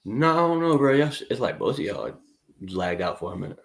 No, I don't know, bro. It's like both of y'all lagged out for a minute.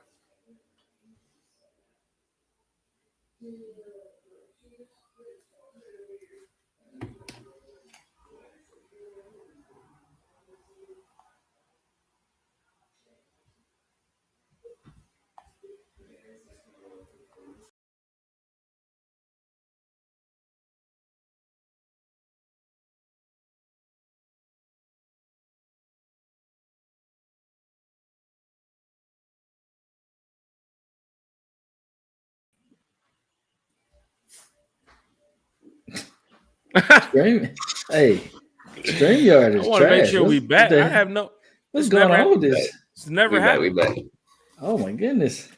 Hey, StreamYard I is want to make trash. sure we back. I have no. What's going on with this? It's never We happened. back. Oh my goodness!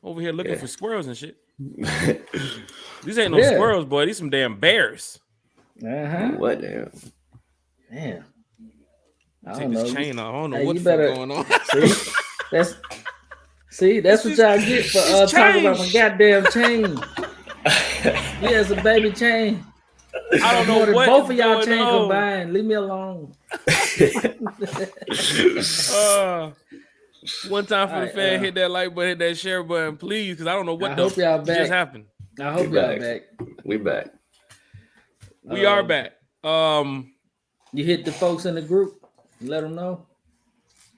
Over here looking for squirrels and shit. These ain't no squirrels, boy. These some damn bears. What damn? Man, I Take don't this know. chain off. I don't know Hey, what's going on. That's what y'all get for talking about my goddamn chain. He has a baby chain. I don't know what both of y'all chain combined. Leave me alone. One time for the fan, hit that like button, hit that share button, please, because I don't know what just happened. I hope y'all back. We back. We are back. You hit the folks in the group. Let them know.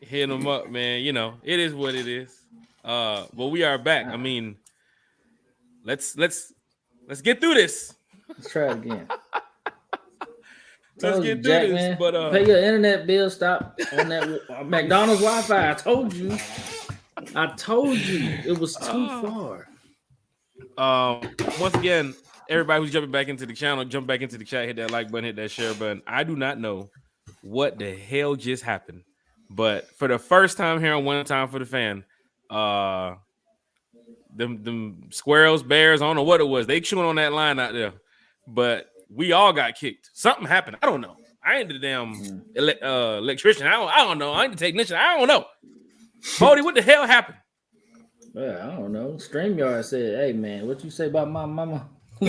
Hit them up, man. You know it is what it is. But we are back. I mean, let's get through this. Let's try it again. Let's get through this. Man. But pay your internet bill. Stop on that McDonald's Wi-Fi. I told you it was too far. Once again, everybody who's jumping back into the channel, jump back into the chat, hit that like button, hit that share button. I do not know what the hell just happened, but for the first time here on One Time for the Fan, them squirrels, bears, I don't know what it was. They chewing on that line out there, but we all got kicked. Something happened. I don't know. I ain't the damn electrician. I don't know. I ain't the technician. I don't know. Bodie, what the hell happened? Well, I don't know. StreamYard said, "Hey man, what you say about my mama?" I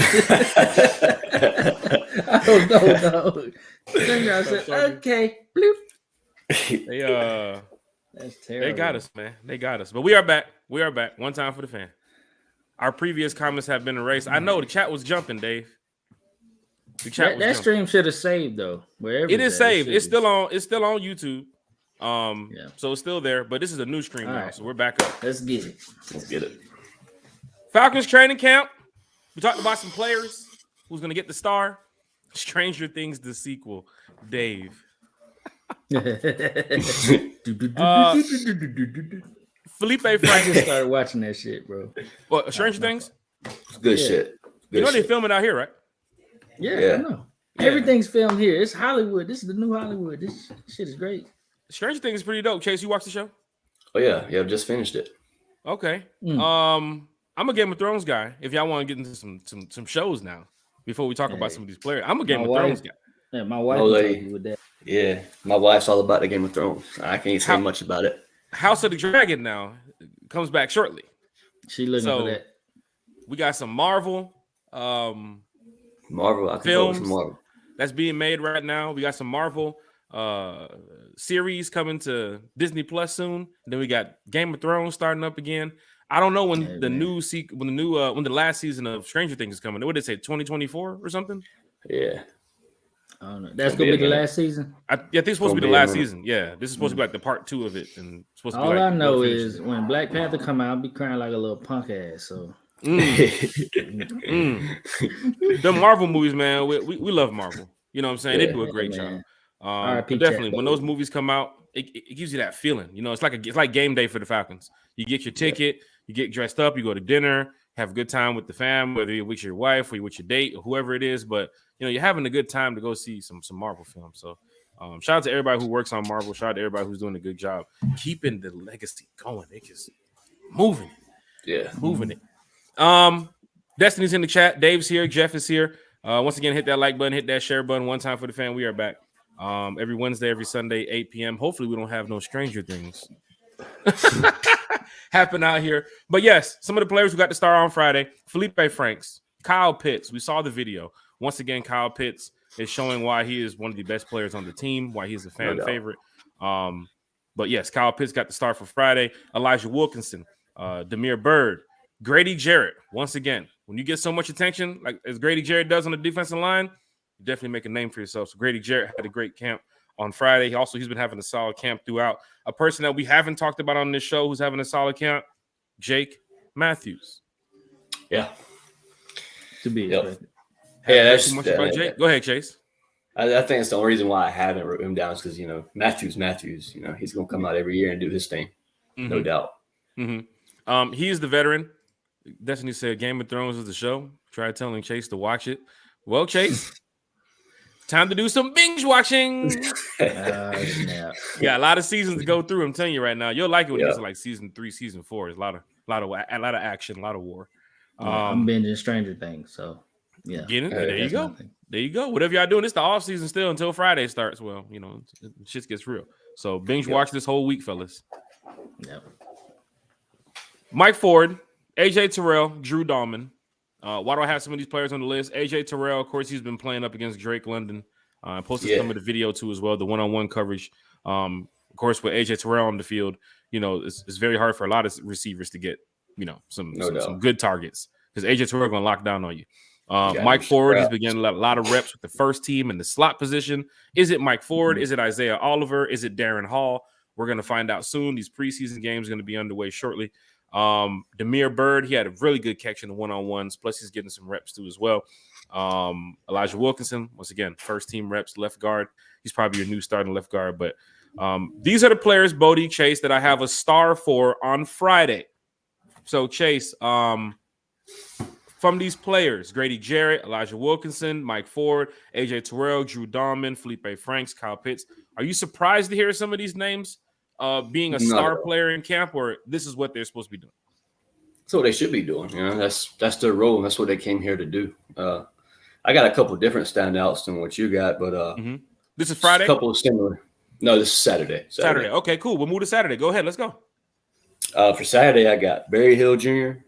don't know. StreamYard said, "Okay, bloop." That's terrible. They got us, man. They got us. But we are back. We are back. One time for the fan. Our previous comments have been erased. I know the chat was jumping, Dave. The chat that stream should have saved though. It is saved. It's still on. It's still on YouTube. So it's still there. But this is a new stream now, so we're back up. Let's get it. Let's get it. Falcons training camp. We talked about some players. Who's gonna get the star? Stranger Things, the sequel. Dave. Felipe Frank just started watching that shit, bro. What, Stranger Things? Good shit. You know they filming out here, right? Yeah, I know. Yeah. Everything's filmed here. It's Hollywood. This is the new Hollywood. This shit is great. Stranger Things is pretty dope. Chase, you watched the show? Oh yeah, I've just finished it. Okay. I'm a Game of Thrones guy. If y'all want to get into some shows now, before we talk about some of these players, I'm a Game of Thrones guy. Yeah, my wife will tell you with that. Yeah, my wife's all about the Game of Thrones. I can't say much about it. House of the Dragon now comes back shortly. She looking for that. We got some Marvel. Marvel films that's being made right now. We got some Marvel series coming to Disney Plus soon. And then we got Game of Thrones starting up again. I don't know when when the last season of Stranger Things is coming. What did they say? 2024 or something? Yeah. I don't know. That's gonna be the last season. I think it's supposed to be the last season. Yeah, this is supposed to be like the part 2 of it, and supposed to be all I know is when Black Panther come out, I'll be crying like a little punk ass. So. The Marvel movies, man, we love Marvel. You know what I'm saying? They do a great job. Definitely, when those movies come out, it gives you that feeling. You know, it's like game day for the Falcons. You get your ticket, you get dressed up, you go to dinner, have a good time with the fam, whether you're with your wife or you're with your date or whoever it is. But you know, you're having a good time to go see some Marvel films. So shout out to everybody who works on Marvel. Shout out to everybody who's doing a good job keeping the legacy going. They just moving it. Yeah, moving it. Destiny's in the chat. Dave's here. Jeff is here. Once again, hit that like button, hit that share button. One time for the fan. We are back. Every Wednesday, every Sunday, 8 p.m. Hopefully, we don't have no Stranger Things happen out here. But yes, some of the players who got the star on Friday: Felipe Franks, Kyle Pitts. We saw the video. Once again, Kyle Pitts It's showing why he is one of the best players on the team, why he's a fan favorite. But yes, Kyle Pitts got the start for Friday. Elijah Wilkinson, Damiere Byrd, Grady Jarrett. Once again, when you get so much attention, like as Grady Jarrett does on the defensive line, you definitely make a name for yourself. So Grady Jarrett had a great camp on Friday. He's been having a solid camp throughout. A person that we haven't talked about on this show who's having a solid camp, Jake Matthews. Yeah. To be expected. Yeah, that's too much about Jake. Go ahead, Chase. I think it's the only reason why I haven't written him down is because, Matthews, he's going to come out every year and do his thing. Mm-hmm. No doubt. Mm-hmm. He's the veteran. Destiny said Game of Thrones is the show. Try telling Chase to watch it. Well, Chase, time to do some binge watching. Yeah, a lot of seasons to go through. I'm telling you right now, you'll like it when you get to like season 3, season 4. There's a lot of action, a lot of war. I'm binging Stranger Things, so yeah. There you go. There you go. Whatever y'all doing, it's the off season still until Friday starts. Well, shit gets real. So binge watch this whole week, fellas. Yep. Mike Ford, AJ Terrell, Drew Dahlman. Why do I have some of these players on the list? AJ Terrell, of course, he's been playing up against Drake London. I posted some of the video too as well, the one-on-one coverage. Of course, with AJ Terrell on the field, it's very hard for a lot of receivers to get, some good targets because AJ Terrell going to lock down on you. Mike Ford has been getting a lot of reps with the first team in the slot position. Is it Mike Ford? Is it Isaiah Oliver? Is it Darren Hall? We're going to find out soon. These preseason games are going to be underway shortly. Damiere Byrd, he had a really good catch in the one-on-ones. Plus, he's getting some reps too as well. Elijah Wilkinson, once again, first team reps, left guard. He's probably your new starting left guard. But these are the players, Bodie, Chase, that I have a star for on Friday. So, Chase, from these players, Grady Jarrett, Elijah Wilkinson, Mike Ford, AJ Terrell, Drew Dahlman, Felipe Franks, Kyle Pitts. Are you surprised to hear some of these names being a star player in camp, or this is what they're supposed to be doing? That's what they should be doing. That's their role, and that's what they came here to do. I got a couple of different standouts than what you got, but this is Friday? A couple of similar. No, this is Saturday. Saturday. Okay, cool. We'll move to Saturday. Go ahead. Let's go. For Saturday, I got Barry Hill Jr.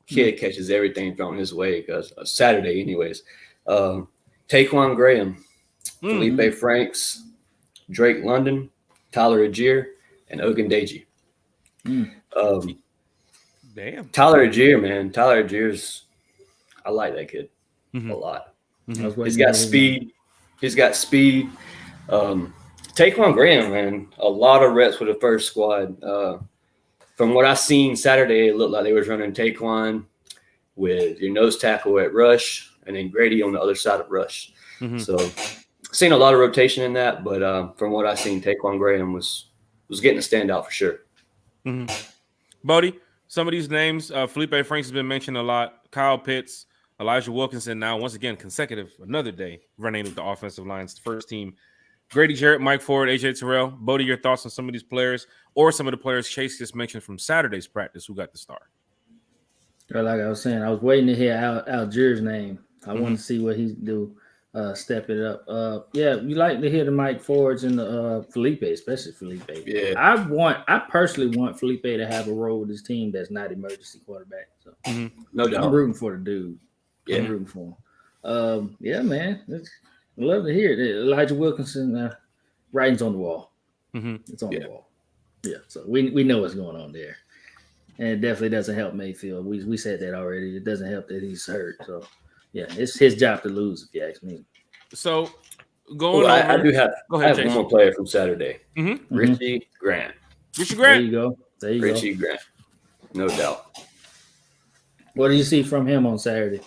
Kid catches everything thrown his way because Saturday, anyways. Taquan Graham, Felipe Franks, Drake London, Tyler Agier, and Ogundeji. Damn. Tyler Agier, man. Tyler Agier's – I like that kid a lot. He's got speed. Taquan Graham, man, a lot of reps with the first squad. From what I seen Saturday, it looked like they was running Taquan with your nose tackle at rush and then Grady on the other side of rush. So seen a lot of rotation in that, but from what I seen, Taquan Graham was getting a standout for sure. Bodie, some of these names, Felipe Franks has been mentioned a lot. Kyle Pitts, Elijah Wilkinson now, once again, consecutive, another day running with the offensive line's first team. Grady Jarrett, Mike Ford, AJ Terrell. Bodie, your thoughts on some of these players or some of the players Chase just mentioned from Saturday's practice who got the start? Like I was saying, I was waiting to hear Algier's name. I want to see what he do, step it up. You like to hear the Mike Fords and the Felipe, especially Felipe. Yeah. I personally want Felipe to have a role with his team that's not emergency quarterback. So no doubt. I'm rooting for the dude. Yeah. I'm rooting for him. Man. I love to hear it. Elijah Wilkinson, writing's on the wall. It's on the wall. Yeah, so we know what's going on there. And it definitely doesn't help Mayfield. We said that already. It doesn't help that he's hurt. So, yeah, it's his job to lose, if you ask me. So, I do have one more player from Saturday. Richie Grant. Richie Grant. There you go. Richie Grant. No doubt. What do you see from him on Saturday?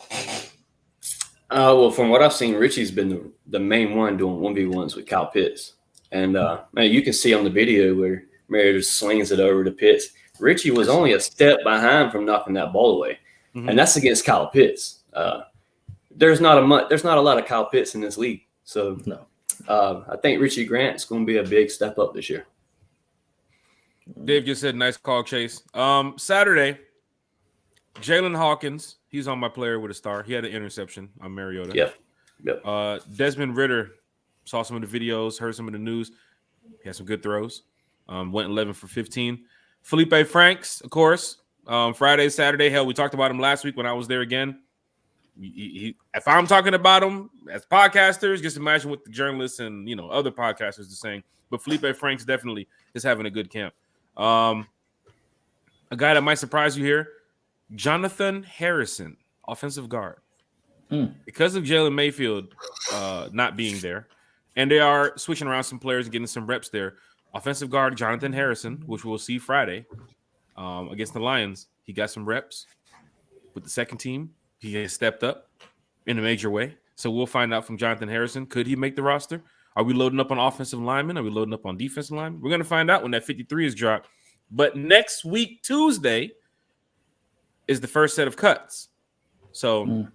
Well, from what I've seen, Richie's been the main one doing 1v1s with Kyle Pitts. And man, you can see on the video where Mariota slings it over to Pitts. Richie was only a step behind from knocking that ball away. And that's against Kyle Pitts. There's not a lot of Kyle Pitts in this league. So no. I think Richie Grant's going to be a big step up this year. Dave just said, nice call, Chase. Saturday, Jalen Hawkins, he's on my player with a star. He had an interception on Mariota. Yep. Desmond Ridder, saw some of the videos, heard some of the news. He had some good throws. Went 11 for 15. Felipe Franks, of course. Friday, Saturday. Hell, we talked about him last week when I was there again. If I'm talking about him as podcasters, just imagine what the journalists and other podcasters are saying. But Felipe Franks definitely is having a good camp. A guy that might surprise you here, Jonathan Harrison, offensive guard. Because of Jalen Mayfield not being there, and they are switching around some players and getting some reps there. Offensive guard Jonathan Harrison, which we'll see Friday against the Lions, he got some reps with the second team. He has stepped up in a major way. So we'll find out from Jonathan Harrison. Could he make the roster? Are we loading up on offensive linemen? Are we loading up on defensive linemen? We're going to find out when that 53 is dropped. But next week, Tuesday, is the first set of cuts. So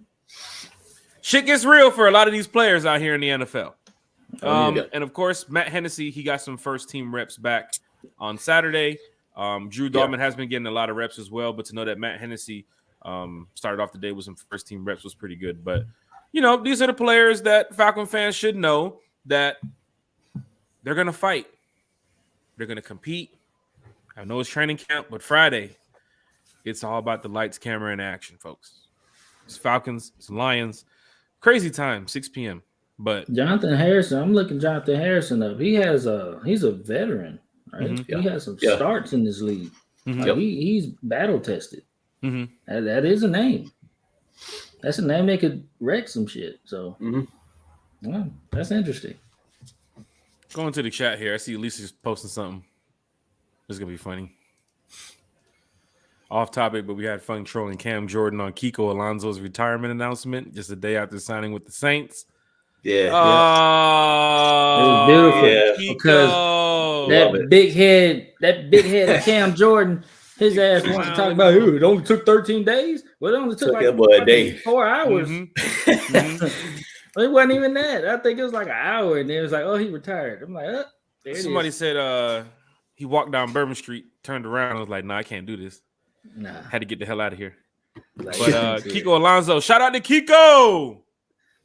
shit gets real for a lot of these players out here in the NFL. And, of course, Matt Hennessy, he got some first-team reps back on Saturday. Drew Dalman has been getting a lot of reps as well. But to know that Matt Hennessy started off the day with some first-team reps was pretty good. But, these are the players that Falcon fans should know that they're going to fight. They're going to compete. I know it's training camp, but Friday, it's all about the lights, camera, and action, folks. It's Falcons, it's Lions. Crazy time, 6 p.m. But Jonathan Harrison, I'm looking Jonathan Harrison up. He's a veteran, right? He has some starts in this league. Like he's battle tested. That is a name. That's a name that could wreck some shit. So, that's interesting. Going to the chat here, I see Lisa's posting something. This is gonna be funny. Off topic, but we had fun trolling Cam Jordan on Kiko Alonso's retirement announcement just a day after signing with the Saints. Yeah. It was beautiful because that big head of Cam Jordan, his ass wants to talk about it only took 13 days. Well, it only took like a day. 4 hours. It wasn't even that. I think it was like an hour, and then it was like, oh, he retired. I'm like, somebody said he walked down Bourbon Street, turned around, and was like, I can't do this. Nah. Had to get the hell out of here. But Kiko Alonso, shout out to Kiko.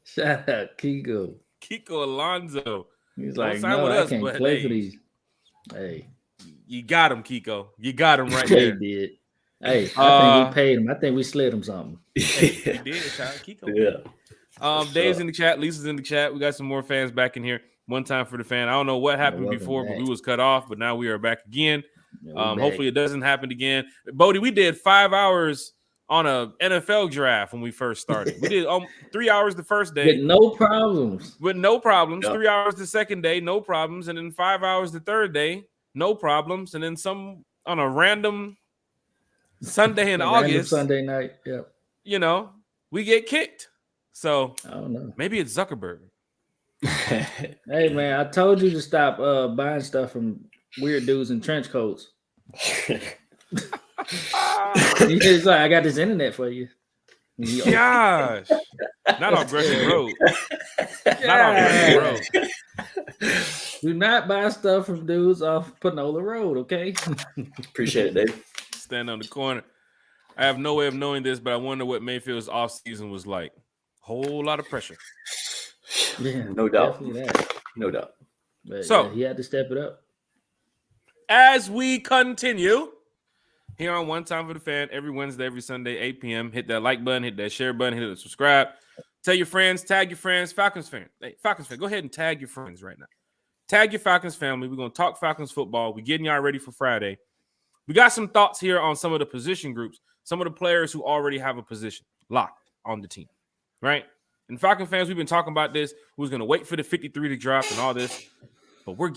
Shout out Kiko. Kiko Alonso. He's like, no, I can't play for these. Hey. You got him, Kiko. You got him right there. He did. Hey, I think we paid him. I think we slid him something. He did. Shout out Kiko. Yeah. Dave's in the chat. Lisa's in the chat. We got some more fans back in here. One time for the fan. I don't know what happened before, but we was cut off. But now we are back again. Hopefully it doesn't happen again. Bodie, we did 5 hours on a NFL draft when we first started. We did 3 hours the first day. With no problems. Yep. 3 hours the second day, no problems. And then 5 hours the third day, no problems. And then some on a random Sunday in August. Sunday night, we get kicked. So I don't know. Maybe it's Zuckerberg. Hey, man, I told you to stop buying stuff from weird dudes in trench coats. He's like, I got this internet for you. Gosh. Not on Gresham Road. Not on Gresham Road. Do not buy stuff from dudes off Panola Road, okay? Appreciate it, Dave. Stand on the corner. I have no way of knowing this, but I wonder what Mayfield's offseason was like. Whole lot of pressure. Yeah, no doubt. No doubt. But, so he had to step it up. As we continue here on One Time for the Fan, every Wednesday, every Sunday, 8 p.m. Hit that like button, hit that share button, hit the subscribe. Tell your friends, tag your friends. Falcons fan. Hey, Falcons fan, go ahead and tag your friends right now. Tag your Falcons family. We're going to talk Falcons football. We're getting y'all ready for Friday. We got some thoughts here on some of the position groups, some of the players who already have a position locked on the team, right? And Falcon fans, we've been talking about this. Who's going to wait for the 53 to drop and all this. But we're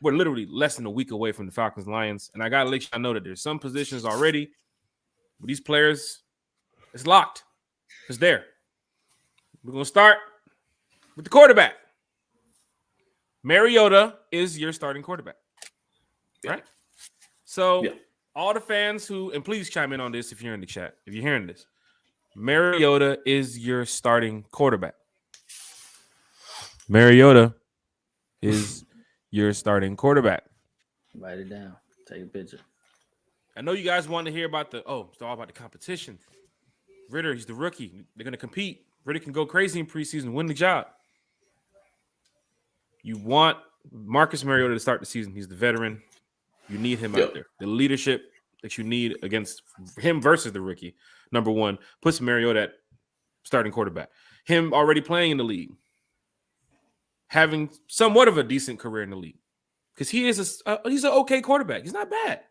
literally less than a week away from the Falcons Lions. And I got to let y'all know that there's some positions already. But these players, it's locked. It's there. We're going to start with the quarterback. Mariota is your starting quarterback. Right? So all the fans and please chime in on this if you're in the chat, if you're hearing this. Mariota is your starting quarterback. Mariota is your starting quarterback. Write it down. Take a picture. I know you guys want to hear about it's all about the competition. Ritter, he's the rookie. They're going to compete. Ritter can go crazy in preseason, win the job. You want Marcus Mariota to start the season. He's the veteran. You need him out there. The leadership that you need against him versus the rookie, number one, puts Mariota at starting quarterback. Him already playing in the league, having somewhat of a decent career in the league, because he's an okay quarterback. He's not bad.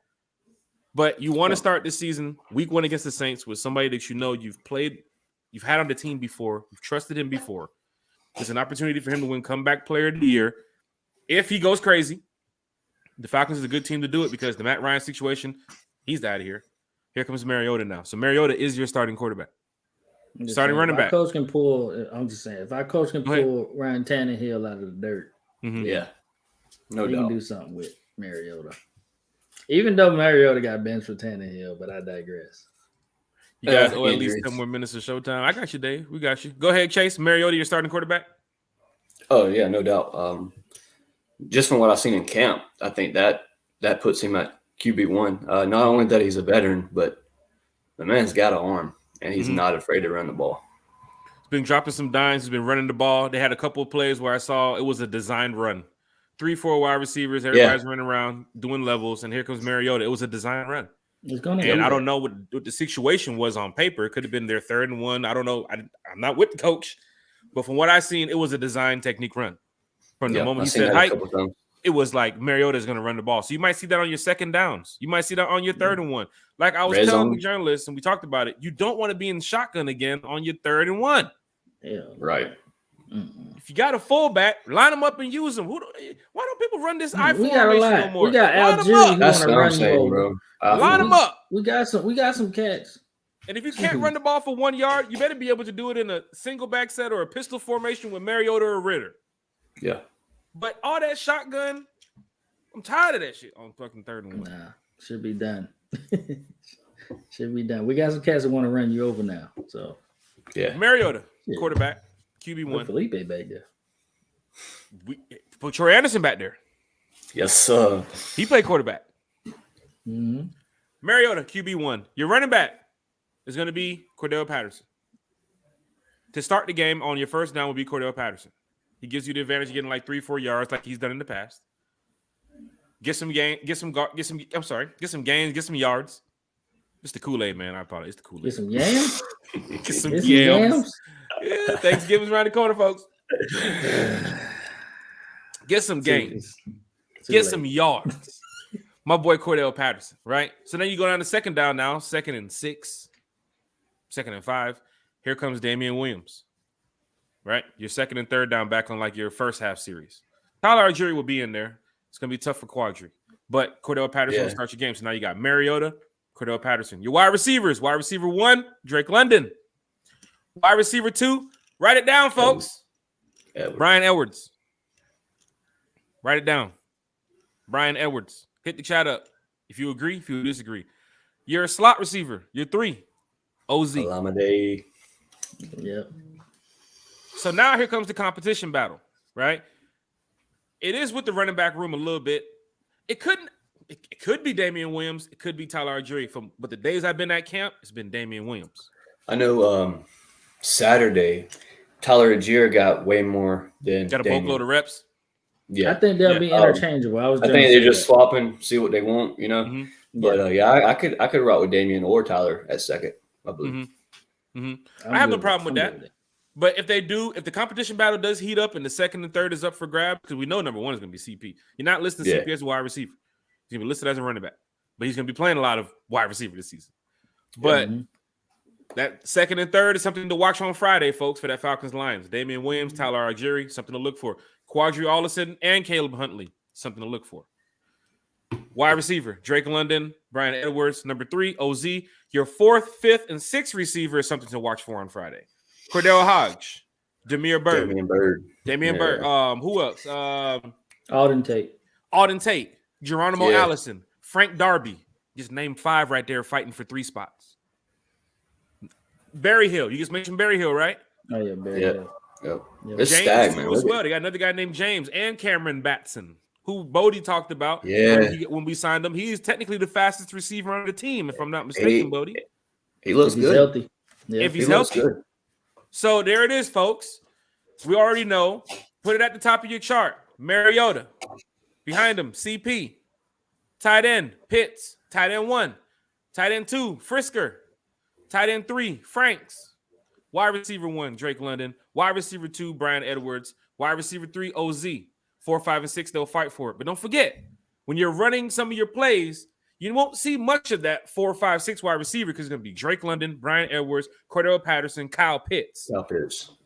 But you want to start this season, week 1 against the Saints, with somebody that you've had on the team before, you've trusted him before. It's an opportunity for him to win comeback player of the year. If he goes crazy, the Falcons is a good team to do it because the Matt Ryan situation, he's out of here. Here comes Mariota now. So Mariota is your starting quarterback. Starting running back. Coach can pull, I'm just saying, if our coach can pull Ryan Tannehill out of the dirt, no doubt. He can do something with Mariota. Even though Mariota got benched for Tannehill, but I digress. You guys owe at least 10 more minutes of showtime. I got you, Dave. We got you. Go ahead, Chase. Mariota, your starting quarterback? Oh, yeah, no doubt. Just from what I've seen in camp, I think that puts him at QB1. Not only that he's a veteran, but the man's got an arm, and he's not afraid to run the ball. He's been dropping some dimes. He's been running the ball. They had a couple of plays where I saw it was a designed run. 3-4 wide receivers. Everybody's running around doing levels, and here comes Mariota. It was a design run. And I don't know what the situation was on paper. It could have been their 3rd and 1. I don't know. I'm not with the coach, but from what I've seen, it was a design technique run. From the moment he said height, it was like Mariota is going to run the ball. So you might see that on your second downs. You might see that on your 3rd and 1. Like I was telling the journalists, and we talked about it, you don't want to be in shotgun again on your 3rd and 1. Yeah, right. If you got a fullback, line them up and use them. Why don't people run this I formation no more? We got Algieri. That's what I'm saying, bro. Line them up. We got some cats. And if you can't run the ball for 1 yard, you better be able to do it in a single back set or a pistol formation with Mariota or Ritter. Yeah. But all that shotgun, I'm tired of that shit on fucking 3rd and 1. Nah, should be done. Should be done. We got some cats that want to run you over now. So yeah. Mariota, quarterback. QB1. Felipe back there. We put Troy Anderson back there. Yes, sir. He played quarterback. Mm-hmm. Mariota, QB1. Your running back is going to be Cordell Patterson. To start the game on your first down will be Cordell Patterson. He gives you the advantage of getting like 3-4 yards like he's done in the past. Get some gains, get some yards. It's the Kool-Aid, man. I apologize. It's the Kool-Aid. Get some yams? Get some yams. Yeah, Thanksgiving's around the corner, folks. Get some gains. Get some yards. My boy Cordell Patterson, right? So then you go down to second down now, 2nd and 6, 2nd and 5. Here comes Damian Williams, right? Your 2nd and 3rd down back on like your first half series. Tyler Algieri will be in there. It's going to be tough for Quadri. But Cordell Patterson will start your game. So now you got Mariota, Cordell Patterson. Your wide receivers. Wide receiver 1, Drake London. Wide receiver 2, write it down, folks. Brian Edwards. Write it down. Brian Edwards. Hit the chat up if you agree, if you disagree. You're a slot receiver. You're 3. OZ. Alameda. Yep. So now here comes the competition battle, right? It is with the running back room a little bit. It could be Damian Williams. It could be Tyler Algieri. But the days I've been at camp, it's been Damian Williams. I know Saturday, Tyler Algieri got way more than got a boatload of reps. Yeah, I think they'll be interchangeable. I think they're just swapping, see what they want, you know. Mm-hmm. But I could route with Damian or Tyler at 2nd, I believe. Mm-hmm. Mm-hmm. I have no problem with that. But if the competition battle does heat up and the 2nd and 3rd is up for grabs, because we know number 1 is going to be CP. You're not listing CP as a wide receiver. He's going to be listed as a running back, but he's going to be playing a lot of wide receiver this season. But that 2nd and 3rd is something to watch on Friday, folks, for that Falcons Lions. Damian Williams, Tyler Algieri, something to look for. Quadri Allison and Caleb Huntley, something to look for. Wide receiver, Drake London, Brian Edwards, number 3, OZ. Your 4th, 5th, and 6th receiver is something to watch for on Friday. Cordell Hodge, Damian Bird. Who else? Alden Tate. Geronimo Allison. Frank Darby. Just named 5 right there fighting for 3 spots. Barry Hill. You just mentioned Barry Hill, right? Oh, yeah, Barry Hill. Yep. It's stacked, man. As well. They got another guy named James and Cameron Batson, who Bodie talked about when we signed him. He's technically the fastest receiver on the team, if I'm not mistaken, Bodie. He looks good. Healthy. Yeah. If he's healthy. Good. So there it is, folks. We already know. Put it at the top of your chart. Mariota. Behind him, CP. Tight end, Pitts. Tight end 1. Tight end 2, Frisker. Tight end 3, Franks. Wide receiver 1, Drake London. Wide receiver 2, Brian Edwards. Wide receiver 3, OZ. 4, 5, and 6, they'll fight for it. But don't forget, when you're running some of your plays, you won't see much of that 4, 5, 6 wide receiver because it's going to be Drake London, Brian Edwards, Cordell Patterson, Kyle Pitts.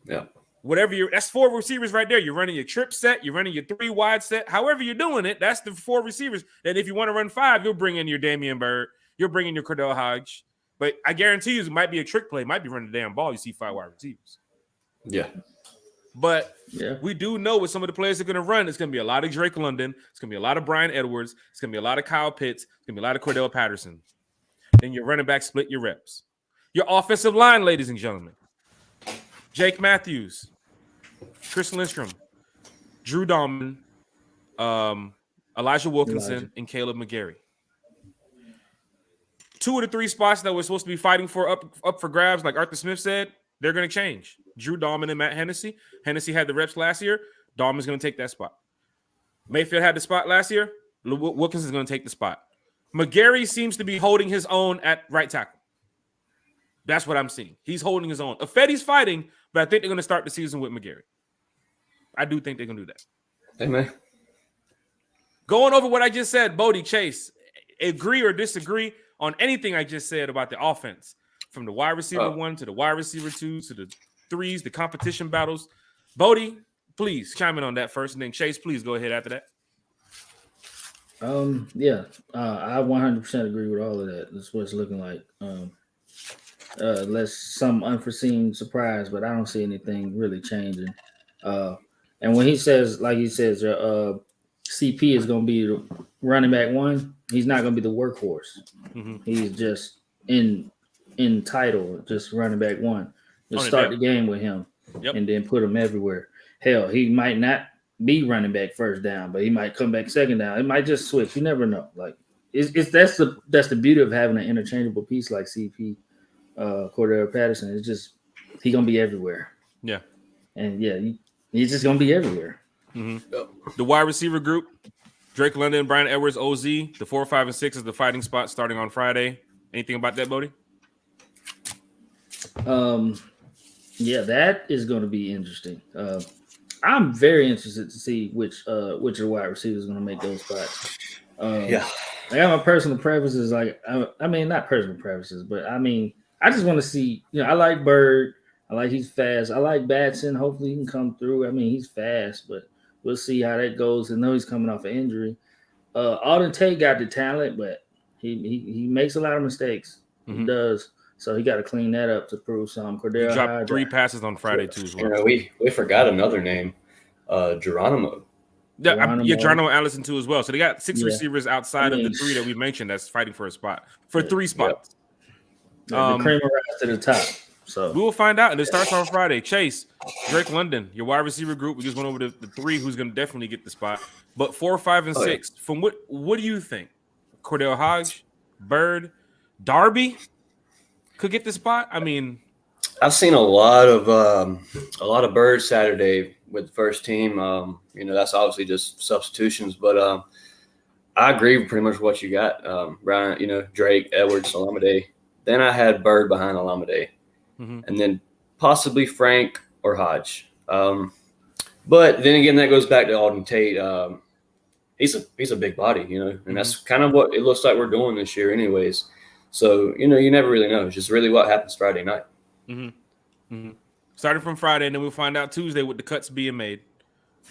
Yeah. Whatever that's 4 receivers right there. You're running your trip set, you're running your 3 wide set. However you're doing it, that's the 4 receivers. And if you want to run 5, you'll bring in your Damian Byrd, you'll bring in your Cordell Hodge. But I guarantee you, it might be a trick play. It might be running the damn ball. You see 5 wide receivers. Yeah. But we do know what some of the players are going to run. It's going to be a lot of Drake London. It's going to be a lot of Brian Edwards. It's going to be a lot of Kyle Pitts. It's going to be a lot of Cordell Patterson. Then your running back split your reps. Your offensive line, ladies and gentlemen. Jake Matthews, Chris Lindstrom, Drew Dahlman, Elijah Wilkinson, and Caleb McGarry. 2 of the 3 spots that we're supposed to be fighting for up for grabs, like Arthur Smith said, they're going to change. Drew Dahlman and Matt Hennessy. Hennessy had the reps last year. Dahlman's going to take that spot. Mayfield had the spot last year. Wilkinson's going to take the spot. McGarry seems to be holding his own at right tackle. That's what I'm seeing. He's holding his own. Ifedi's fighting, but I think they're going to start the season with McGarry. I do think they're going to do that. Hey, man. Going over what I just said, Bodie, Chase, agree or disagree on anything I just said about the offense, from the wide receiver 1 to the wide receiver 2 to the 3s, the competition battles. Bodie, please chime in on that first, and then Chase, please go ahead after that. I 100% agree with all of that. That's what it's looking like. Unless some unforeseen surprise, but I don't see anything really changing. And when he says, like he says, CP is going to be the running back 1, he's not going to be the workhorse. Mm-hmm. He's just in title, just running back 1. Just start the game with him, and then put him everywhere. Hell, he might not be running back first down, but he might come back second down. It might just switch. You never know. Like that's the beauty of having an interchangeable piece like CP, Cordell Patterson. It's just he's gonna be everywhere. Yeah, and he's just gonna be everywhere. Mm-hmm. The wide receiver group: Drake London, Brian Edwards, OZ. The 4, 5, and 6 is the fighting spot starting on Friday. Anything about that, Bodie? That is going to be interesting. I'm very interested to see which of the wide receivers is going to make those spots. I got my personal preferences. Like, I mean, not personal preferences, but I mean, I just want to see. I like Bird. I like he's fast. I like Batson. Hopefully, he can come through. I mean, he's fast, but we'll see how that goes. I know he's coming off an injury. Alden Tate got the talent, but he makes a lot of mistakes. Mm-hmm. He does. So he got to clean that up to prove something. Cordell he dropped 3 passes on Friday too as well. We forgot another name, Geronimo. Geronimo Allison too as well. So they got 6 receivers outside of the 3 that we mentioned that's fighting for a spot for 3 spots. The cream rise to the top. So we will find out, and it starts on Friday. Chase, Drake London, your wide receiver group. We just went over the 3 who's going to definitely get the spot. But 4, 5, and 6. From what do you think? Cordell Hodge, Bird, Darby could get the spot. I mean, I've seen a lot of Bird Saturday with the first team. That's obviously just substitutions, but I agree with pretty much what you got. Brian, Drake, Edwards, Olamide. Then I had Bird behind Olamide, and then possibly Frank or Hodge. But then again, that goes back to Alden Tate. He's a big body, and that's kind of what it looks like we're doing this year, anyways. So, you never really know. It's just really what happens Friday night. Mm-hmm. Mm-hmm. Starting from Friday, and then we'll find out Tuesday with the cuts being made.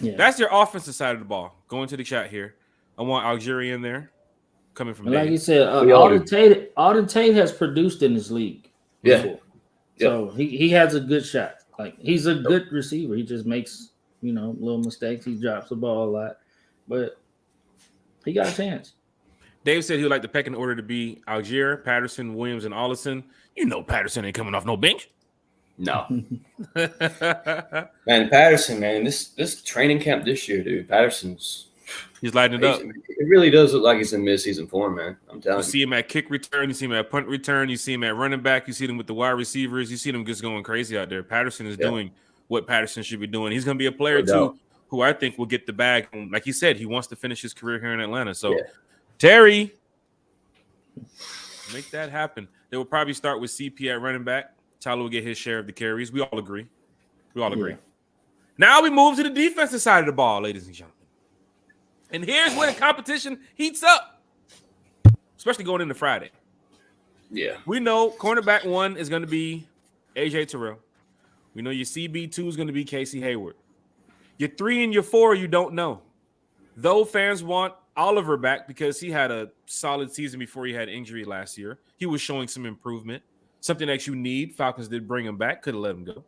Yeah. That's your offensive side of the ball. Going to the chat here. I want Algeria in there. Coming from like you said, Alden Tate has produced in this league. Before. Yeah. So he has a good shot. Like, he's a good receiver. He just makes, little mistakes. He drops the ball a lot. But he got a chance. Dave said he would like the pecking order to be Algier, Patterson, Williams, and Ollison. Patterson ain't coming off no bench. No. Man, Patterson, this training camp this year, dude. Patterson's he's lighting it up. It really does look like he's in midseason form, man. I'm telling you. You see him at kick return, you see him at punt return, you see him at running back, you see him with the wide receivers, you see him just going crazy out there. Patterson is doing what Patterson should be doing. He's going to be a player too who I think will get the bag. And like he said, he wants to finish his career here in Atlanta. So Terry, make that happen. They will probably start with CP at running back, Tyler will get his share of the carries. We all agree. Now we move to the defensive side of the ball, ladies and gentlemen. And here's where the competition heats up, especially going into Friday. Yeah. We know cornerback 1 is going to be A.J. Terrell. We know your CB2 is going to be Casey Hayward. Your 3 and your 4, you don't know. Though fans want Oliver back because he had a solid season before he had injury last year. He was showing some improvement, something that you need. Falcons did bring him back, could have let him go.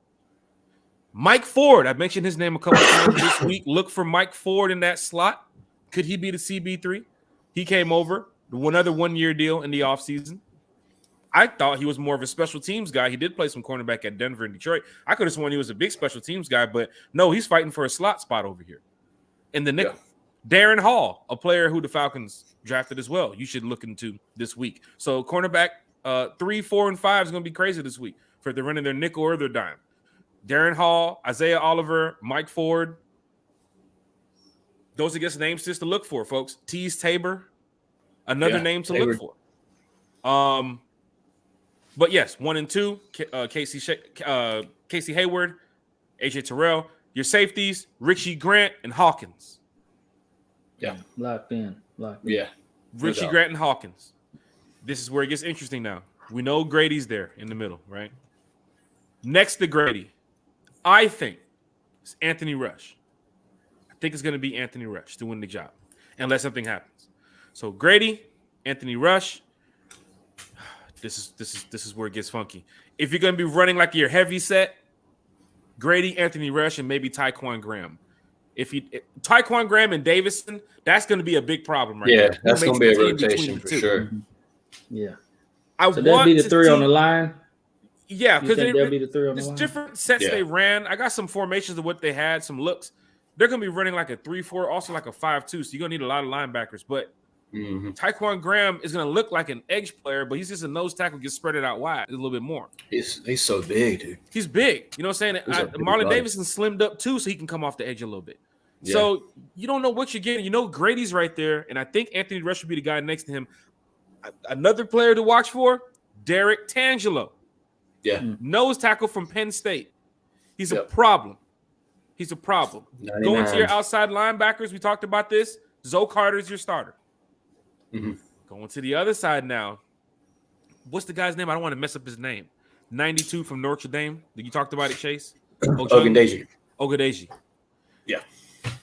Mike Ford, I mentioned his name a couple times this week. Look for Mike Ford in that slot. Could he be the CB3? He came over, another 1-year deal in the offseason. I thought he was more of a special teams guy. He did play some cornerback at Denver and Detroit. I could have sworn he was a big special teams guy, but no, he's fighting for a slot spot over here in the nickel. Yeah. Darren Hall, a player who the Falcons drafted as well, you should look into this week. So cornerback 3, 4, and 5 is going to be crazy this week for they're running their nickel or their dime. Darren Hall, Isaiah Oliver, Mike Ford. Those are just names just to look for, folks. Tease Tabor, another name to look for. But yes, 1 and 2, Casey Hayward, A.J. Terrell. Your safeties, Richie Grant and Hawkins. Yeah, locked in. Yeah, Richie Grant and Hawkins. This is where it gets interesting now. We know Grady's there in the middle, right? Next to Grady, I think it's Anthony Rush. I think it's going to be Anthony Rush to win the job, unless something happens. So Grady, Anthony Rush. This is where it gets funky. If you're going to be running like your heavy set, Grady, Anthony Rush, and maybe Tyquan Graham. Tyquan Graham and Davison, that's going to be a big problem right now. Yeah, that's going to be a rotation for sure. Mm-hmm. Yeah. So that'll be the 3 on the line? Yeah, because they'll be the 3 on the line? There's different sets they ran. I got some formations of what they had, some looks. They're going to be running like a 3-4, also like a 5-2, so you're going to need a lot of linebackers. But Tyquan Graham is going to look like an edge player, but he's just a nose tackle, gets spread it out wide a little bit more. He's so big, dude. He's big. You know what I'm saying? Marlon Davidson slimmed up too, so he can come off the edge a little bit. Yeah. So you don't know what you're getting. You know Grady's right there, and I think Anthony Rush would be the guy next to him. Another player to watch for, Derek Tangelo. Yeah. Nose tackle from Penn State. He's a problem. He's a problem. 99. Going to your outside linebackers, we talked about this. Zoe Carter's your starter. Mm-hmm. Going to the other side now. What's the guy's name? I don't want to mess up his name. 92 from Notre Dame. You talked about it, Chase? Ogundeji. Yeah.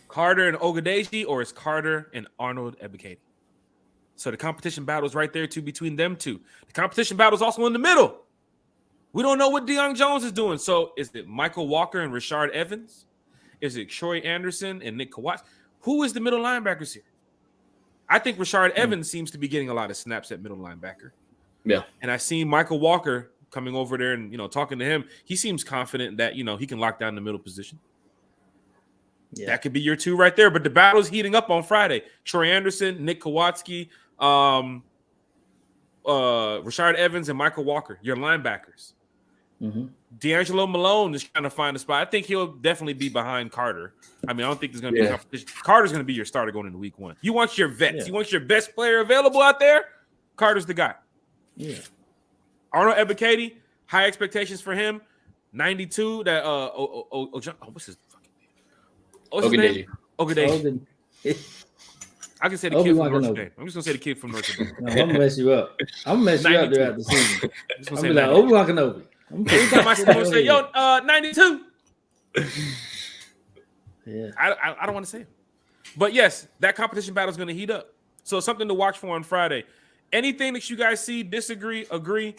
Carter and Ogundeji, or is Carter and Arnold Ebiketie? So the competition battle is right there too between them two. The competition battle is also in the middle. We don't know what Deion Jones is doing. So is it Michael Walker and Rashard Evans? Is it Troy Anderson and Nick Kawats? Who is the middle linebackers here? I think Rashard Evans seems to be getting a lot of snaps at middle linebacker. Yeah. And I seen Michael Walker coming over there and, talking to him. He seems confident that, he can lock down the middle position. Yeah. That could be your two right there. But the battle's heating up on Friday. Troy Anderson, Nick Kowalski, Rashard Evans, and Michael Walker, your linebackers. Mm-hmm. D'Angelo Malone is trying to find a spot. I think he'll definitely be behind Carter. I don't think there's going to be a competition. Carter's going to be your starter going into week 1. You want your vets. Yeah. You want your best player available out there? Carter's the guy. Yeah. Arnold Ebiketie, high expectations for him. 92, that what's his fucking name? Ogundeji. I can say the kid from Notre Dame. I'm just gonna say the kid from Notre Dame. No, I'm gonna mess you up. I'm gonna mess you up throughout the season. I'm gonna be like Obi-Wan Kenobi. Anytime I see him, say, "Yo, 92." Yeah, I don't want to say it, but yes, that competition battle is gonna heat up. So something to watch for on Friday. Anything that you guys see, disagree, agree?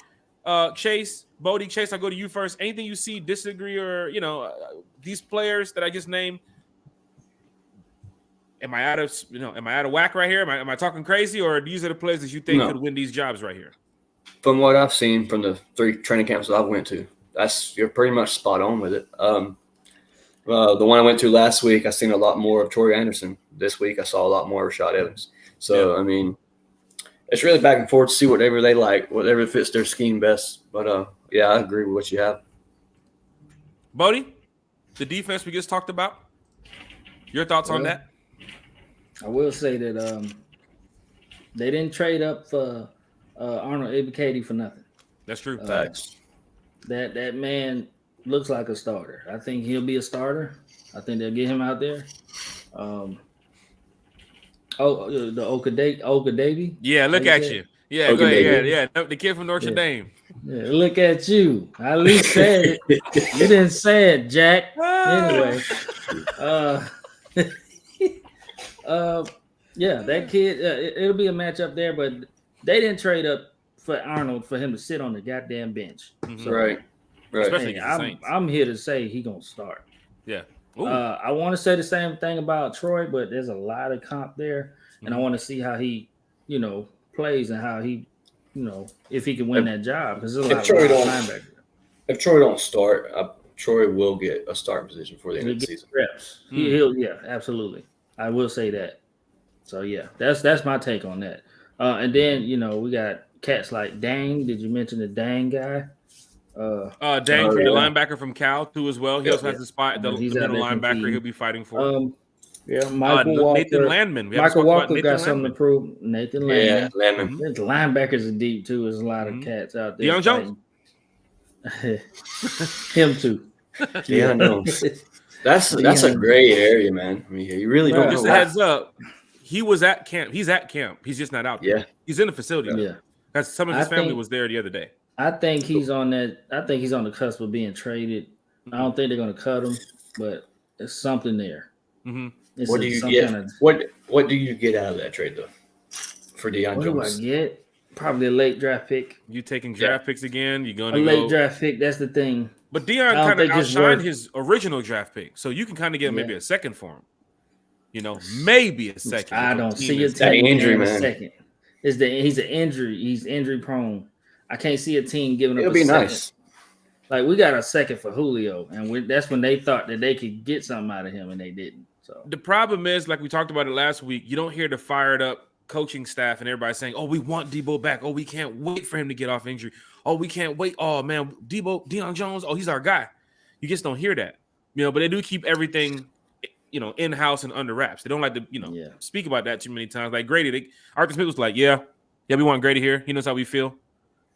Chase, Bodie, Chase, I'll go to you first. Anything you see, disagree, or these players that I just named. Am I out of whack right here? Am I talking crazy, or these are the players that you think could win these jobs right here? From what I've seen from the 3 training camps that I went to, you're pretty much spot on with it. The one I went to last week, I seen a lot more of Troy Anderson. This week, I saw a lot more of Rashad Evans. So it's really back and forth to see whatever they like, whatever fits their scheme best. But I agree with what you have. Bodie, the defense we just talked about. Your thoughts on that? I will say that they didn't trade up for Arnold Ebiketie for nothing. That's true. Facts. That man looks like a starter. I think he'll be a starter. I think they'll get him out there. The Okadabi. Yeah, look at you. Yeah, go ahead. Yeah. The kid from Notre Dame. Yeah, look at you. I at least said it. You didn't say it, Jack. Anyway. Yeah, that kid, it'll be a matchup there, but they didn't trade up for Arnold for him to sit on the goddamn bench. So, right. Especially I'm here to say he's gonna start. Yeah. I want to say the same thing about Troy, but there's a lot of comp there, and I want to see how he, plays and how he, if he can win that job, because there's a lot of linebackers. If Troy don't start, Troy will get a starting position for the end of the season. Reps. He'll, absolutely. I will say that. So yeah, that's my take on that. And then we got cats like Dang. Did you mention the Dang guy? Dang, the linebacker from Cal too as well. He also has the spot, the middle linebacker he'll be fighting for. Michael Walker. Nathan Landman. Michael Walker got something to prove. Nathan Landman. Yeah, Landman. The linebackers are deep too. There's a lot of cats out there. Deion Jones. Him too. Deion Jones. That's a gray area, man. I mean, you really don't. Just a heads up. He was at camp. He's at camp. He's just not out there. Yeah. He's in the facility. Yeah. Because some of his family was there the other day. I think he's on that. I think he's on the cusp of being traded. I don't think they're going to cut him, but there's something there. Mm-hmm. What do you get? What do you get out of that trade though? For Deion Jones, what do I get? Probably a late draft pick. You taking draft picks again? You're going to late draft pick. That's the thing. But Deion kind of outshined his original draft pick, so you can kind of get maybe a second for him. Maybe a second. I don't see a team injury, man. Second. He's an injury. He's injury prone. I can't see a team giving up. It'll be second. Nice. Like we got a second for Julio, and that's when they thought that they could get something out of him, and they didn't. So the problem is, like we talked about it last week, you don't hear the fired up coaching staff and everybody saying, "Oh, we want Debo back. Oh, we can't wait for him to get off injury. Oh, we can't wait. Oh man, Deion Jones. Oh, he's our guy." You just don't hear that, But they do keep everything, in house and under wraps. They don't like to, speak about that too many times. Like Grady, Arthur Smith was like, "Yeah, we want Grady here. He knows how we feel."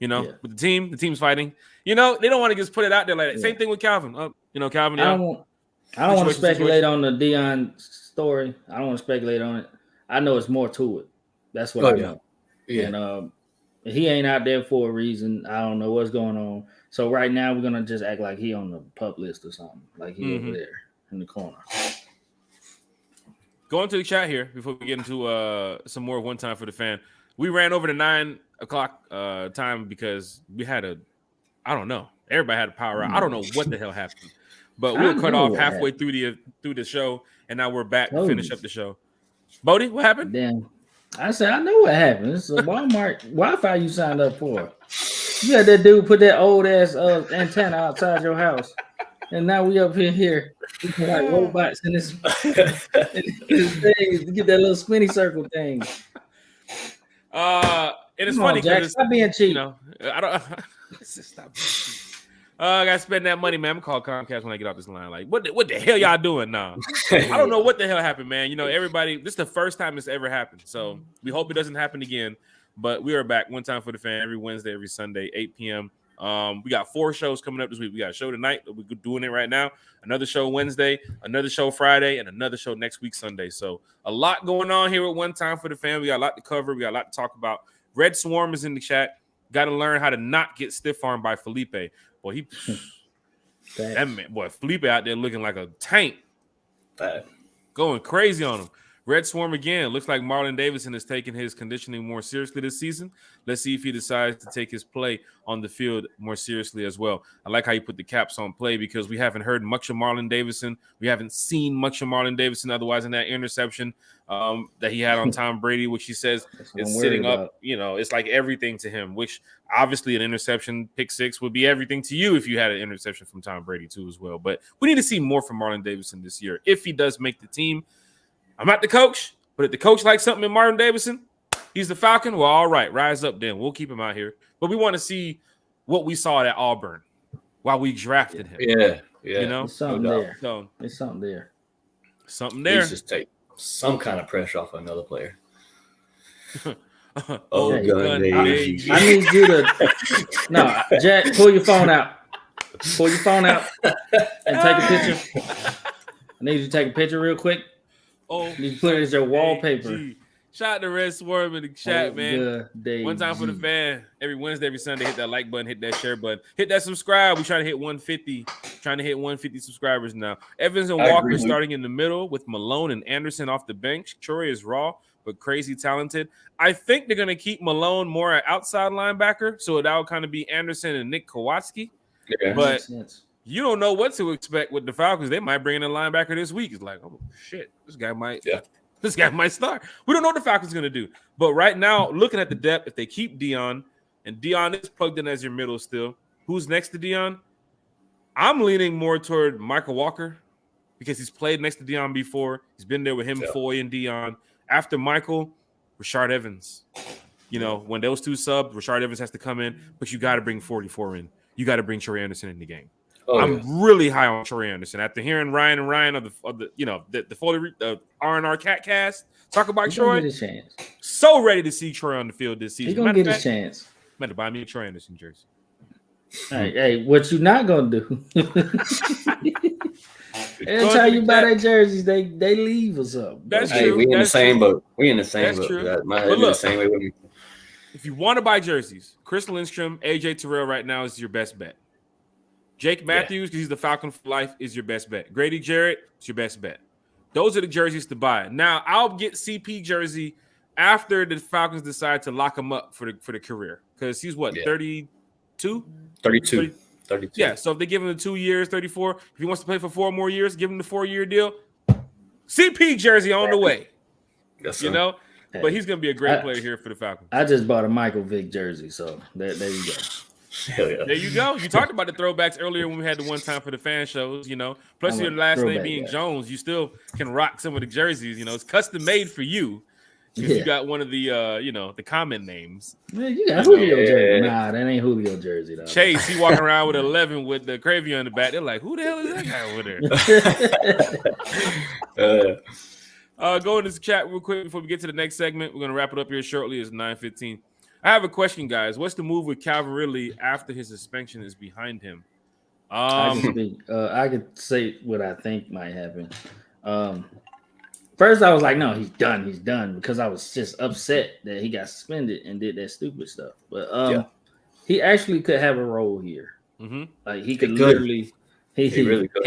With the team's fighting. They don't want to just put it out there like that. Yeah. Same thing with Calvin. Calvin. I don't want to speculate on the Deion story. I don't want to speculate on it. I know it's more to it. That's what I know. Yeah. And he ain't out there for a reason. I don't know what's going on. So right now we're gonna just act like he on the pup list or something, like he over there in the corner. Going to the chat here before we get into some more one time for the fan. We ran over the 9 o'clock time because we had I don't know. Everybody had a power out. I don't know what the hell happened, but we were cut off halfway through the show, and now we're back to finish up the show. Bodie, what happened? Damn. I said, I know what happened. It's a Walmart Wi-Fi you signed up for. You had that dude put that old ass antenna outside your house, and now we up here. We can like robots in this thing to get that little spinny circle thing. And it's funny because stop being cheap. I don't stop being cheap. I gotta spend that money, man. I'm gonna call Comcast when I get off this line. Like, what the hell y'all doing now? I don't know what the hell happened, man. Everybody, this is the first time this ever happened. So we hope it doesn't happen again. But we are back one time for the fan every Wednesday, every Sunday, 8 p.m. We got 4 shows coming up this week. We got a show tonight. We're doing it right now. Another show Wednesday, another show Friday, and another show next week, Sunday. So a lot going on here at one time for the fan. We got a lot to cover. We got a lot to talk about. Red Swarm is in the chat. Got to learn how to not get stiff armed by Felipe. Boy, that man, Felipe out there looking like a tank. Going crazy on him. Red Swarm again. Looks like Marlon Davidson is taking his conditioning more seriously this season. Let's see if he decides to take his play on the field more seriously as well. I like how you put the caps on play because we haven't heard much of Marlon Davidson. We haven't seen much of Marlon Davidson otherwise in that interception that he had on Tom Brady, which he says is sitting up. It's like everything to him, which obviously an interception, pick 6 would be everything to you if you had an interception from Tom Brady too as well. But we need to see more from Marlon Davidson this year if he does make the team. I'm not the coach, but if the coach likes something in Marlon Davidson, he's the Falcon. Well, all right, rise up then. We'll keep him out here. But we want to see what we saw at Auburn while we drafted him. Yeah. There's something there. So, there's something there. Something there. Let's just take some kind of pressure off another player. I need you to – no, Jack, pull your phone out. Pull your phone out and take a picture. I need you to take a picture real quick. Oh, you put it as your wallpaper. Shout out to Red Swerve in the chat, man. One time for the fan. Every Wednesday, every Sunday, hit that like button, hit that share button, hit that subscribe. We trying to hit 150. Trying to hit 150 subscribers now. Evans and Walker starting in the middle with Malone and Anderson off the bench. Troy is raw but crazy talented. I think they're gonna keep Malone more at outside linebacker, so that would kind of be Anderson and Nick Kowalski. Yeah. But you don't know what to expect with the Falcons. They might bring in a linebacker this week. It's like, oh shit, this guy might start. We don't know what the Falcons gonna do. But right now, looking at the depth, if they keep Dion, and Dion is plugged in as your middle still, who's next to Dion? I'm leaning more toward Michael Walker because he's played next to Dion before. He's been there with him, Foy, and Dion. After Michael, Rashard Evans. You know, when those two sub, Rashard Evans has to come in, but you got to bring 44 in. You got to bring Troy Anderson in the game. I'm really high on Troy Anderson. After hearing Ryan and Ryan of the you know, the Foley R&R Cat Cast talk about Troy, so ready to see Troy on the field this season. He's gonna get a chance. I'm going to buy me a Troy Anderson jersey. Hey, what you not gonna do? Every time you buy that jerseys, they leave us up. That's true. We in the same boat. We in the same boat. True. But look, the same way with me. If you want to buy jerseys, Chris Lindstrom, AJ Terrell right now is your best bet. Jake Matthews, because he's the Falcon for life, is your best bet. Grady Jarrett is your best bet. Those are the jerseys to buy. Now, I'll get CP jersey after the Falcons decide to lock him up for the career. Because he's what, 32? 32. Yeah, so if they give him the 2 years, 34, if he wants to play for 4 more years, give him the 4-year deal. CP jersey on the way. Yes, you know? Hey, but he's going to be a great player here for the Falcons. I just bought a Michael Vick jersey, so there you go. Hell yeah. There you go. You talked about the throwbacks earlier when we had the one time for the fan shows, you know. Plus your last name being Jones, you still can rock some of the jerseys. You know, it's custom made for you because you got one of the you know, the common names. Man, you got Julio jersey. Nah, that ain't Julio jersey though. Chase, he walking around with 11 with the Cravion in the back. They're like, who the hell is that guy over there? Go into the chat real quick before we get to the next segment. We're gonna wrap it up here shortly. It's 9:15. I have a question, guys. What's the move with Calvin Ridley after his suspension is behind him? I could say what I think might happen. First, I was like, no, he's done, because I was just upset that he got suspended and did that stupid stuff. But he actually could have a role here. Mm-hmm. Like he could literally, he really could.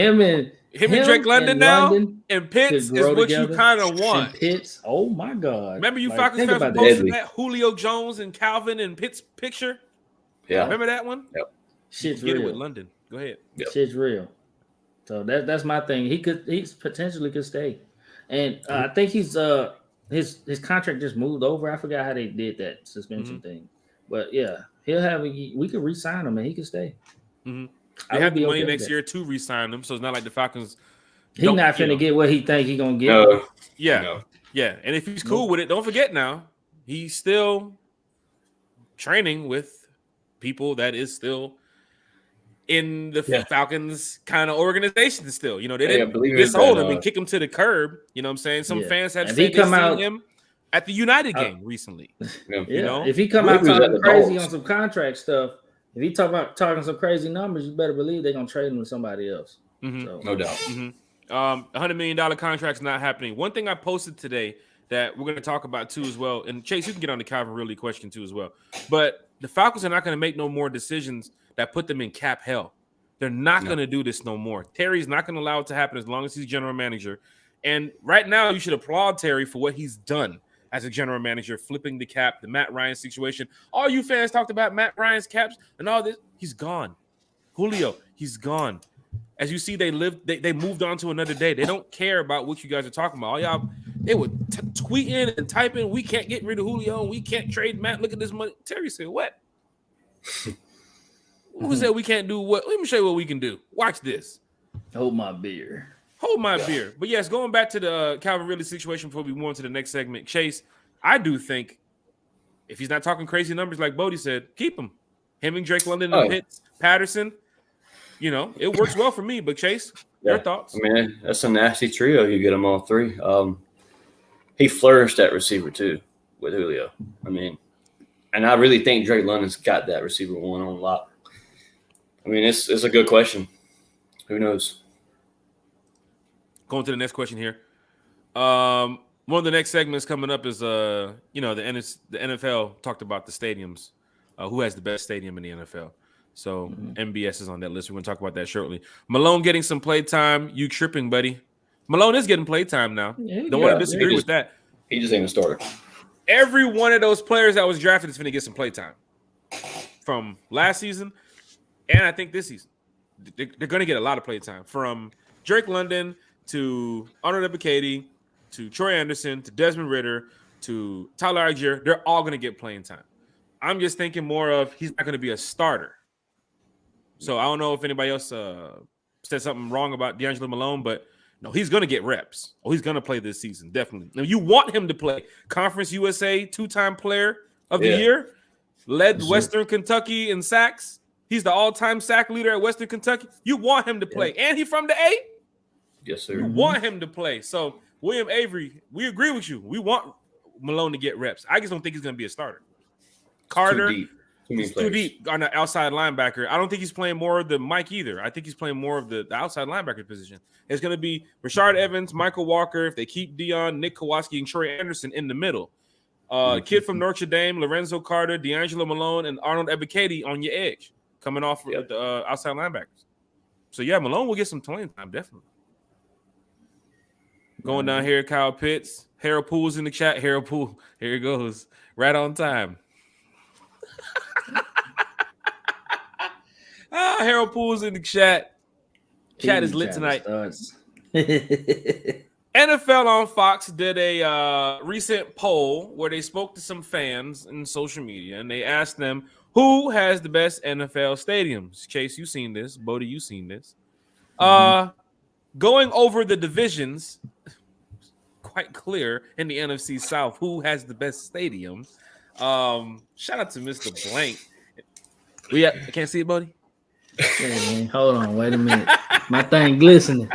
Him and Drake London now and Pitts is what together. You kind of want. Pitts, oh my God! Remember you Falcons fans were posting that Julio Jones and Calvin and Pitts picture? Yeah, remember that one? Yep. Shit's Get real. it with London. Go ahead. Yep. Shit's real. So that's my thing. He potentially could stay, and I think he's his contract just moved over. I forgot how they did that suspension thing, but yeah, we could re-sign him and he could stay. Mm-hmm. They have the money next year to re-sign him, so it's not like the Falcons. He's not finna get what he think he gonna get. No. Yeah. And if he's cool with it, don't forget now, he's still training with people that is still in the Falcons kind of organization still. You know, they didn't disown him and kick him to the curb. You know what I'm saying? Some fans have said they seen him at the United game recently. You know, if he come out talking crazy on some contract stuff. If he talking some crazy numbers, you better believe they're gonna trade him with somebody else. Mm-hmm. So, no doubt. Mm-hmm. $100 million contract's not happening. One thing I posted today that we're gonna talk about too as well. And Chase, you can get on the Calvin Ridley question too as well. But the Falcons are not gonna make no more decisions that put them in cap hell. They're not gonna do this no more. Terry's not gonna allow it to happen as long as he's general manager. And right now, you should applaud Terry for what he's done as a general manager, flipping the cap, the Matt Ryan situation. All you fans talked about Matt Ryan's caps and all this. He's gone. Julio, he's gone. As you see, they moved on to another day. They don't care about what you guys are talking about. All y'all, they were tweeting and typing, we can't get rid of Julio, and we can't trade Matt. Look at this money. Terry said, what? Who said we can't do what? Let me show you what we can do. Watch this. Hold my beer. But yes, going back to the Calvin Ridley situation before we move on to the next segment, Chase, I do think if he's not talking crazy numbers like Bodie said, keep him. Him and Drake London and Pitts, Patterson, you know, it works well for me. But Chase, your thoughts? I mean, that's a nasty trio. You get them all three. He flourished at receiver too with Julio. I mean, and I really think Drake London's got that receiver one on lock. I mean, it's a good question. Who knows? Going to the next question here. One of the next segments coming up is the NFL talked about the stadiums. Who has the best stadium in the NFL? So MBS is on that list. We're going to talk about that shortly. Malone getting some play time. You tripping, buddy? Malone is getting play time now. Don't want to disagree with that. He just ain't a starter. Every one of those players that was drafted is going to get some play time from last season, and I think this season. They're going to get a lot of play time, from Drake London to Arnold Ebiketie to Troy Anderson to Desmond Ridder to Tyler Algier. They're all going to get playing time. I'm just thinking more of he's not going to be a starter. So I don't know if anybody else said something wrong about D'Angelo Malone, but no, he's going to get reps. Oh, he's going to play this season, definitely. Now, you want him to play. Conference USA, 2-time player of the year, led Western Kentucky in sacks. He's the all-time sack leader at Western Kentucky. You want him to play. And he's from the A? Yes, sir. You want him to play. So, William Avery, we agree with you. We want Malone to get reps. I just don't think he's going to be a starter. Carter, too deep on the outside linebacker. I don't think he's playing more of the Mike either. I think he's playing more of the outside linebacker position. It's going to be Rashard Evans, Michael Walker, if they keep Dion, Nick Kowalski, and Troy Anderson in the middle. Kid from Notre Dame, Lorenzo Carter, D'Angelo Malone, and Arnold Ebiketie on your edge, coming off the outside linebackers. So, yeah, Malone will get some playing time, definitely. Going down here, Kyle Pitts. Harold Poole's in the chat. Harold Poole, here he goes. Right on time. Harold Poole's in the chat. Chat is lit tonight. NFL on Fox did a recent poll where they spoke to some fans in social media, and they asked them who has the best NFL stadiums. Chase, you seen this. Bodie, you seen this. Going over the divisions, quite clear in the NFC South who has the best stadium. Shout out to Mr. Blank. I can't see it, buddy. Hey, hold on, wait a minute. My thing glistening.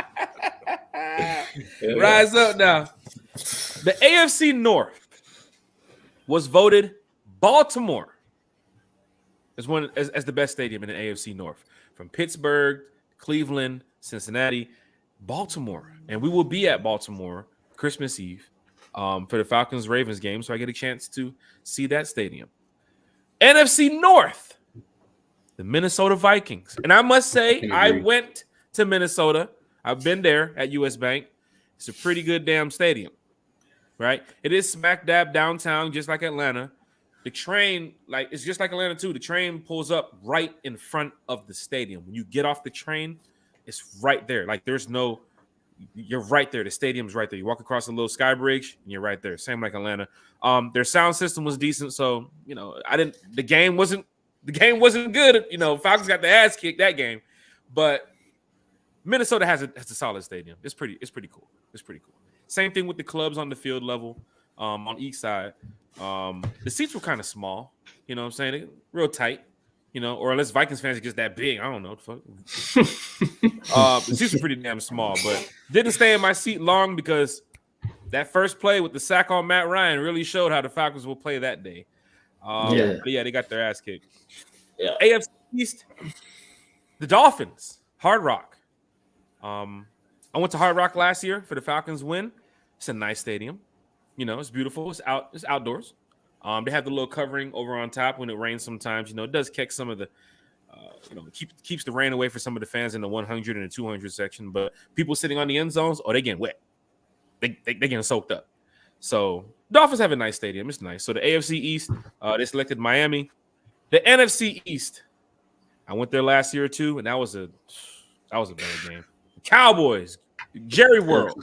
Rise up now. The AFC North was voted Baltimore as the best stadium in the AFC North. From Pittsburgh, Cleveland, Cincinnati, Baltimore. And we will be at Baltimore Christmas Eve for the Falcons-Ravens game, so I get a chance to see that stadium. NFC North, the Minnesota Vikings. And I must say, I went to Minnesota. I've been there at US Bank. It's a pretty good damn stadium, right? It is smack dab downtown, just like Atlanta. The train, it's just like Atlanta too. The train pulls up right in front of the stadium. When you get off the train, it's right there. You're right there. The stadium's right there. You walk across a little sky bridge, and you're right there. Same like Atlanta. Their sound system was decent, so the game wasn't good. Falcons got the ass kicked that game, but Minnesota has a solid stadium. It's pretty cool. It's pretty cool. Same thing with the clubs on the field level, on each side. The seats were kind of small. You know what I'm saying? They're real tight. Or unless Vikings fans are just that big. I don't know. The seats were pretty damn small, but didn't stay in my seat long because that first play with the sack on Matt Ryan really showed how the Falcons will play that day. But yeah, they got their ass kicked. Yeah. AFC East, the Dolphins, Hard Rock. I went to Hard Rock last year for the Falcons win. It's a nice stadium. It's beautiful. It's outdoors. They have the little covering over on top when it rains sometimes. It does catch some of the, keeps the rain away for some of the fans in the 100 and the 200 section. But people sitting on the end zones, they getting wet. They getting soaked up. So Dolphins have a nice stadium. It's nice. So the AFC East, they selected Miami. The NFC East, I went there last year or two, and that was a bad game. Cowboys, Jerry World.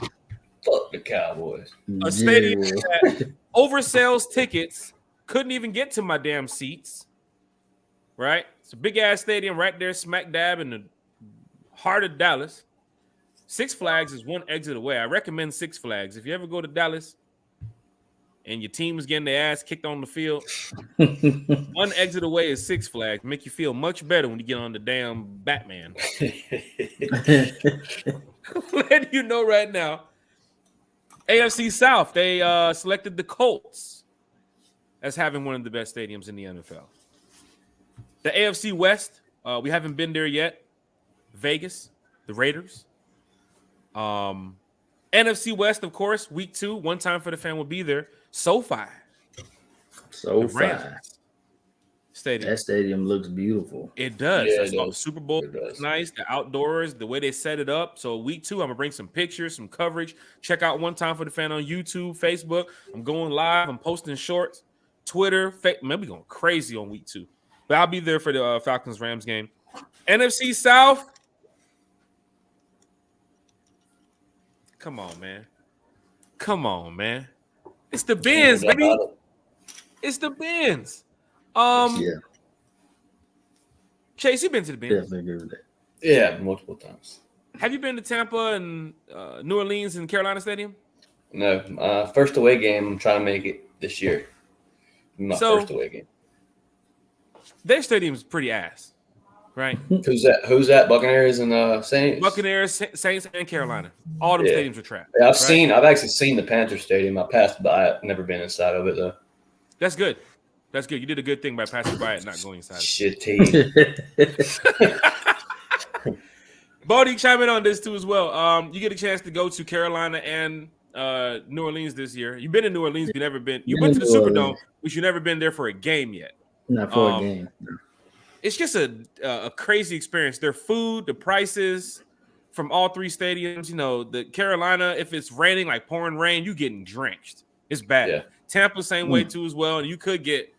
Fuck the Cowboys. A stadium that oversells tickets. Couldn't even get to my damn seats. Right? It's a big ass stadium right there, smack dab in the heart of Dallas. Six Flags is one exit away. I recommend Six Flags. If you ever go to Dallas and your team is getting their ass kicked on the field, one exit away is Six Flags. Make you feel much better when you get on the damn Batman. Let you know right now. AFC South, they selected the Colts as having one of the best stadiums in the NFL. The AFC West, We haven't been there yet. Vegas, the Raiders. NFC West, of course, week 2, one time for the fan will be there. SoFi. Stadium. That stadium looks beautiful. It does. Yeah, I saw the Super Bowl. It's nice. The outdoors, the way they set it up. So week 2, I'm gonna bring some pictures, some coverage. Check out One Time for the Fan on YouTube, Facebook. I'm going live. I'm posting shorts, Twitter. Man, we going crazy on week 2. But I'll be there for the Falcons Rams game. NFC South. Come on, man. It's the Benz, baby. It's the Benz. Chase, you've been to the Benz. Definitely agree with that. Yeah, multiple times. Have you been to Tampa and New Orleans and Carolina Stadium? No. First away game. I'm trying to make it this year. My first away game. Their stadium's pretty ass, right? Who's that? Buccaneers and Saints. Buccaneers, Saints, and Carolina. All them stadiums are trapped. Yeah, I've actually seen the Panther Stadium. I passed by it. Never been inside of it though. That's good. You did a good thing by passing by it, not going inside. Shitty. Bodie, chime in on this too as well. You get a chance to go to Carolina and New Orleans this year. You've been in New Orleans, you've never been. You went to the Superdome, but you've never been there for a game yet. Not for a game. It's just a crazy experience. Their food, the prices from all 3 stadiums. You know, the Carolina, if it's raining, like pouring rain, you getting drenched. It's bad. Yeah. Tampa, same way too as well. And you could get,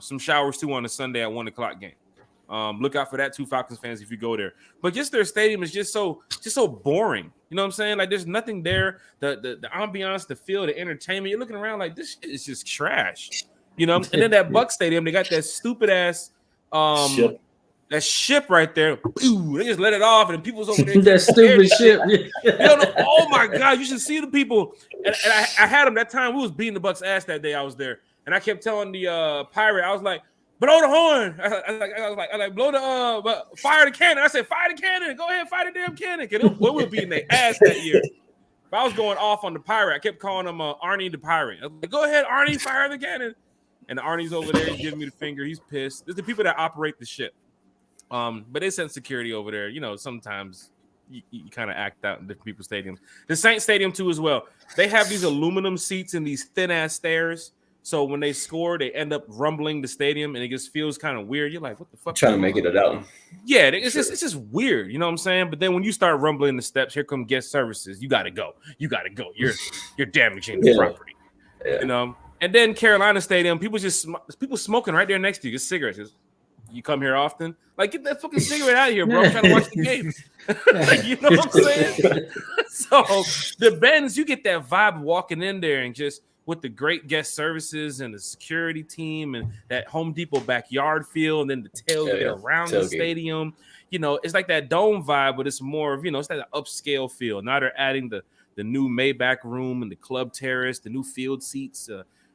some showers too on a Sunday at 1:00 game. Look out for that too, Falcons fans, if you go there. But just their stadium is just so boring. You know what I'm saying? Like there's nothing there. The ambiance, the feel, the entertainment. You're looking around like this shit is just trash. And then that Buck Stadium, they got that stupid ass that ship right there. Ooh, they just let it off, and people's over there. That stupid ship. Oh my God, you should see the people. And I had them that time. We was beating the Bucks' ass that day I was there, and I kept telling the pirate, I was like, blow the horn. I was like, blow the fire the cannon. I said, fire the cannon. Go ahead, fire the damn cannon. Because we were beating their ass that year. But I was going off on the pirate. I kept calling him Arnie the pirate. I was like, go ahead, Arnie, fire the cannon. And Arnie's over there giving me the finger. He's pissed. There's the people that operate the ship. But they send security over there. Sometimes you kind of act out in different people's stadiums. The Saints Stadium too as well. They have these aluminum seats and these thin ass stairs. So when they score, they end up rumbling the stadium, and it just feels kind of weird. You're like, what the fuck? Trying to make it out. Yeah, it's just weird. You know what I'm saying? But then when you start rumbling the steps, here come guest services. You got to go. You're damaging the property. Yeah. And then Carolina Stadium, people smoking right there next to you, just cigarettes. You come here often? Like, get that fucking cigarette out of here, bro. I'm trying to watch the game. You know what I'm saying? So the Benz, you get that vibe walking in there and just with the great guest services and the security team and that Home Depot backyard feel, and then the tailgate around the stadium. It's like that dome vibe, but it's more of, it's like an upscale feel. Now they're adding the new Maybach room and the club terrace, the new field seats.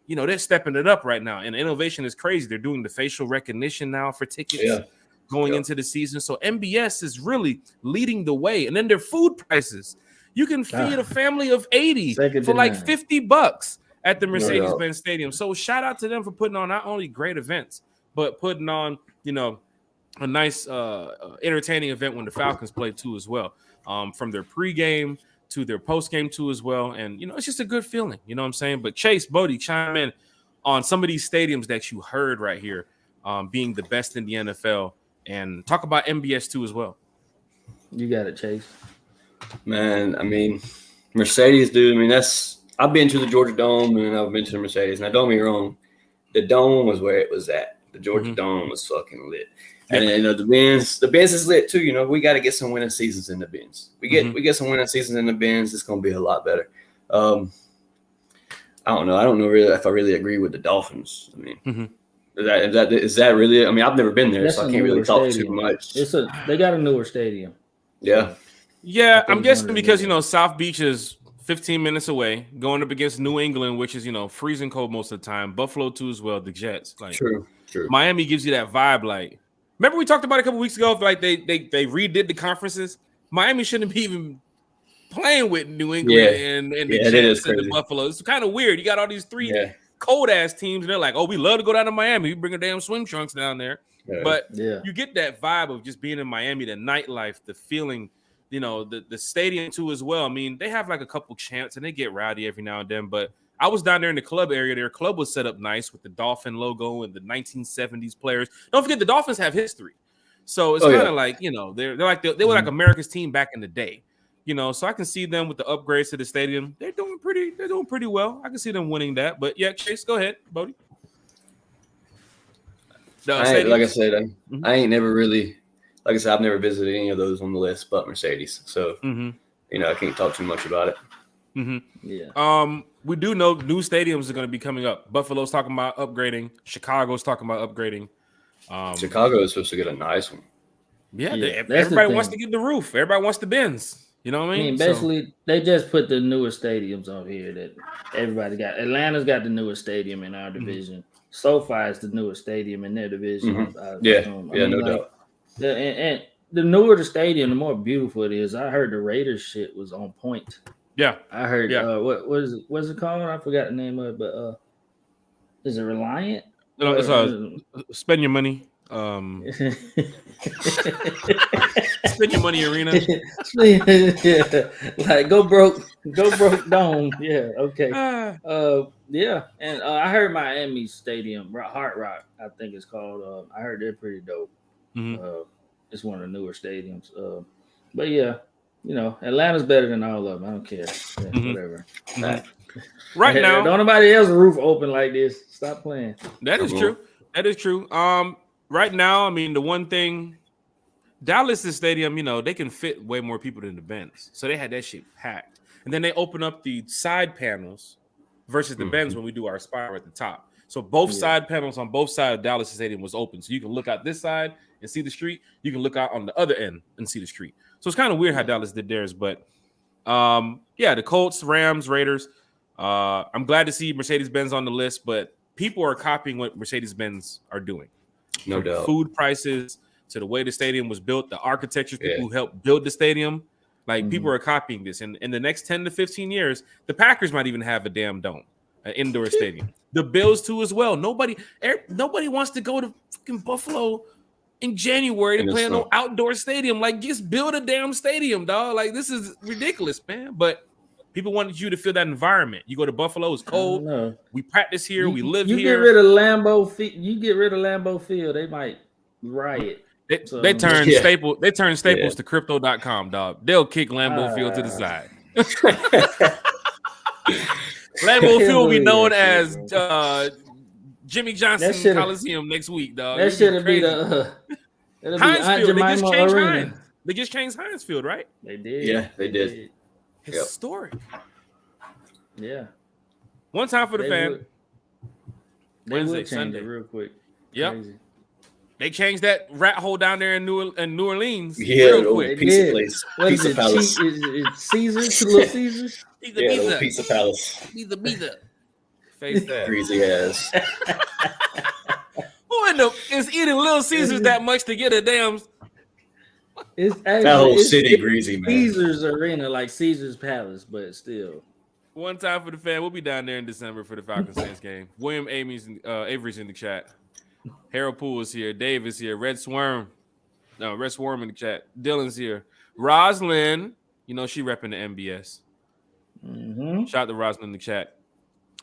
They're stepping it up right now. And innovation is crazy. They're doing the facial recognition now for tickets going into the season. So MBS is really leading the way. And then their food prices. You can feed a family of 80 for like $50 at the Mercedes-Benz Stadium. So shout out to them for putting on not only great events, but putting on, a nice entertaining event when the Falcons play too as well. From their pregame to their postgame too as well. And, it's just a good feeling. You know what I'm saying? But Chase, Bodie, chime in on some of these stadiums that you heard right here being the best in the NFL, and talk about MBS too as well. You got it, Chase. Man, I mean, Mercedes, dude. I mean, I've been to the Georgia Dome and I've been to the Mercedes. Now, don't get me wrong, the Dome was where it was at. The Georgia Dome was fucking lit. And the Benz is lit too. We got to get some winning seasons in the Benz. We get some winning seasons in the Benz. It's gonna be a lot better. I don't know. I don't know really if I really agree with the Dolphins. I mean, is that really? I mean, I've never been there, so I can't really talk too much. They got a newer stadium. Yeah. I'm guessing because South Beach is 15 minutes away, going up against New England, which is freezing cold most of the time. Buffalo too as well. The Jets, like true. Miami gives you that vibe, like. Remember we talked about it a couple weeks ago, like they redid the conferences. Miami shouldn't be even playing with New England and the Jets and the Buffalo. It's kind of weird. You got all these 3 cold ass teams, and they're like, "Oh, we love to go down to Miami. We bring a damn swim trunks down there." But you get that vibe of just being in Miami, the nightlife, the feeling, the stadium too as well. I mean, they have like a couple chants and they get rowdy every now and then. But I was down there in the club area. Their club was set up nice with the Dolphin logo and the 1970s players. Don't forget the Dolphins have history. So it's kind of like, they're like they were like America's team back in the day. So I can see them with the upgrades to the stadium. They're doing pretty well. I can see them winning that. But yeah, Chase, go ahead, Bodie. Like I said, I ain't never really, like I said, I've never visited any of those on the list but Mercedes. So, I can't talk too much about it. Yeah. We do know new stadiums are going to be coming up. Buffalo's talking about upgrading. Chicago's talking about upgrading. Chicago is supposed to get a nice one. Yeah, everybody wants to get the roof. Everybody wants the bins. You know what I mean? Basically, they just put the newer stadiums on here that everybody got. Atlanta's got the newest stadium in our division. SoFi is the newest stadium in their division. No doubt. And the newer the stadium, the more beautiful it is. I heard the Raiders shit was on point. Yeah, I heard. What's it called? I forgot the name of it, but is it Reliant? No, it's spend your money. Spend your money arena. Like go broke dome. Yeah, okay. And I heard Miami Stadium, Hard Rock, I think it's called. I heard they're pretty dope. It's one of the newer stadiums. But yeah, Atlanta's better than all of them. I don't care. Whatever. Right now, don't nobody else roof open like this. Stop playing. That is true. That is true. Right now, I mean, the one thing, Dallas' stadium, they can fit way more people than the Benz. So they had that shit packed. And then they open up the side panels versus the Benz when we do our spire at the top. So both side panels on both sides of Dallas Stadium was open. So you can look out this side and see the street. You can look out on the other end and see the street. So it's kind of weird how Dallas did theirs. But, the Colts, Rams, Raiders. I'm glad to see Mercedes-Benz on the list, but people are copying what Mercedes-Benz are doing. No doubt. Food prices to the way the stadium was built, the architecture, people who helped build the stadium. Like people are copying this. And in the next 10 to 15 years, the Packers might even have a damn dome, an indoor stadium. The Bills too as well. Nobody wants to go to fucking Buffalo in January to play in no outdoor stadium. Like, just build a damn stadium, dog. Like, this is ridiculous, man. But people wanted you to feel that environment. You go to Buffalo, it's cold. We practice here. We live here. You get rid of Lambeau Field, they might riot. They turn Staples. They turn Staples to Crypto.com, dog. They'll kick Lambeau Field to the side. Lambeau Field will be known as Jimmy Johnson Coliseum next week, dog. That should be the Heinz Field. They just changed Heinz. They just changed Heinz Field, right? They did. Yeah, they did. Historic. Yeah. One time for the fan. Wednesday, Sunday, real quick. Yep. Crazy. They changed that rat hole down there in New Orleans. Yeah, real quick. Pizza place. Pizza Palace. Is Caesars? Little Caesars? Little Pizza Palace. Pizza. Face that. Greasy ass. Who is eating Little Caesars that much to get a damn? It's actually, that whole city greasy, man. Caesars Arena, like Caesar's Palace, but still. One time for the fan. We'll be down there in December for the Falcons Saints game. William Avery's in the chat. Harold Poole is here. Dave is here. Red Swarm in the chat. Dylan's here. Roslyn, she repping the MBS. Shout out to Roslyn in the chat.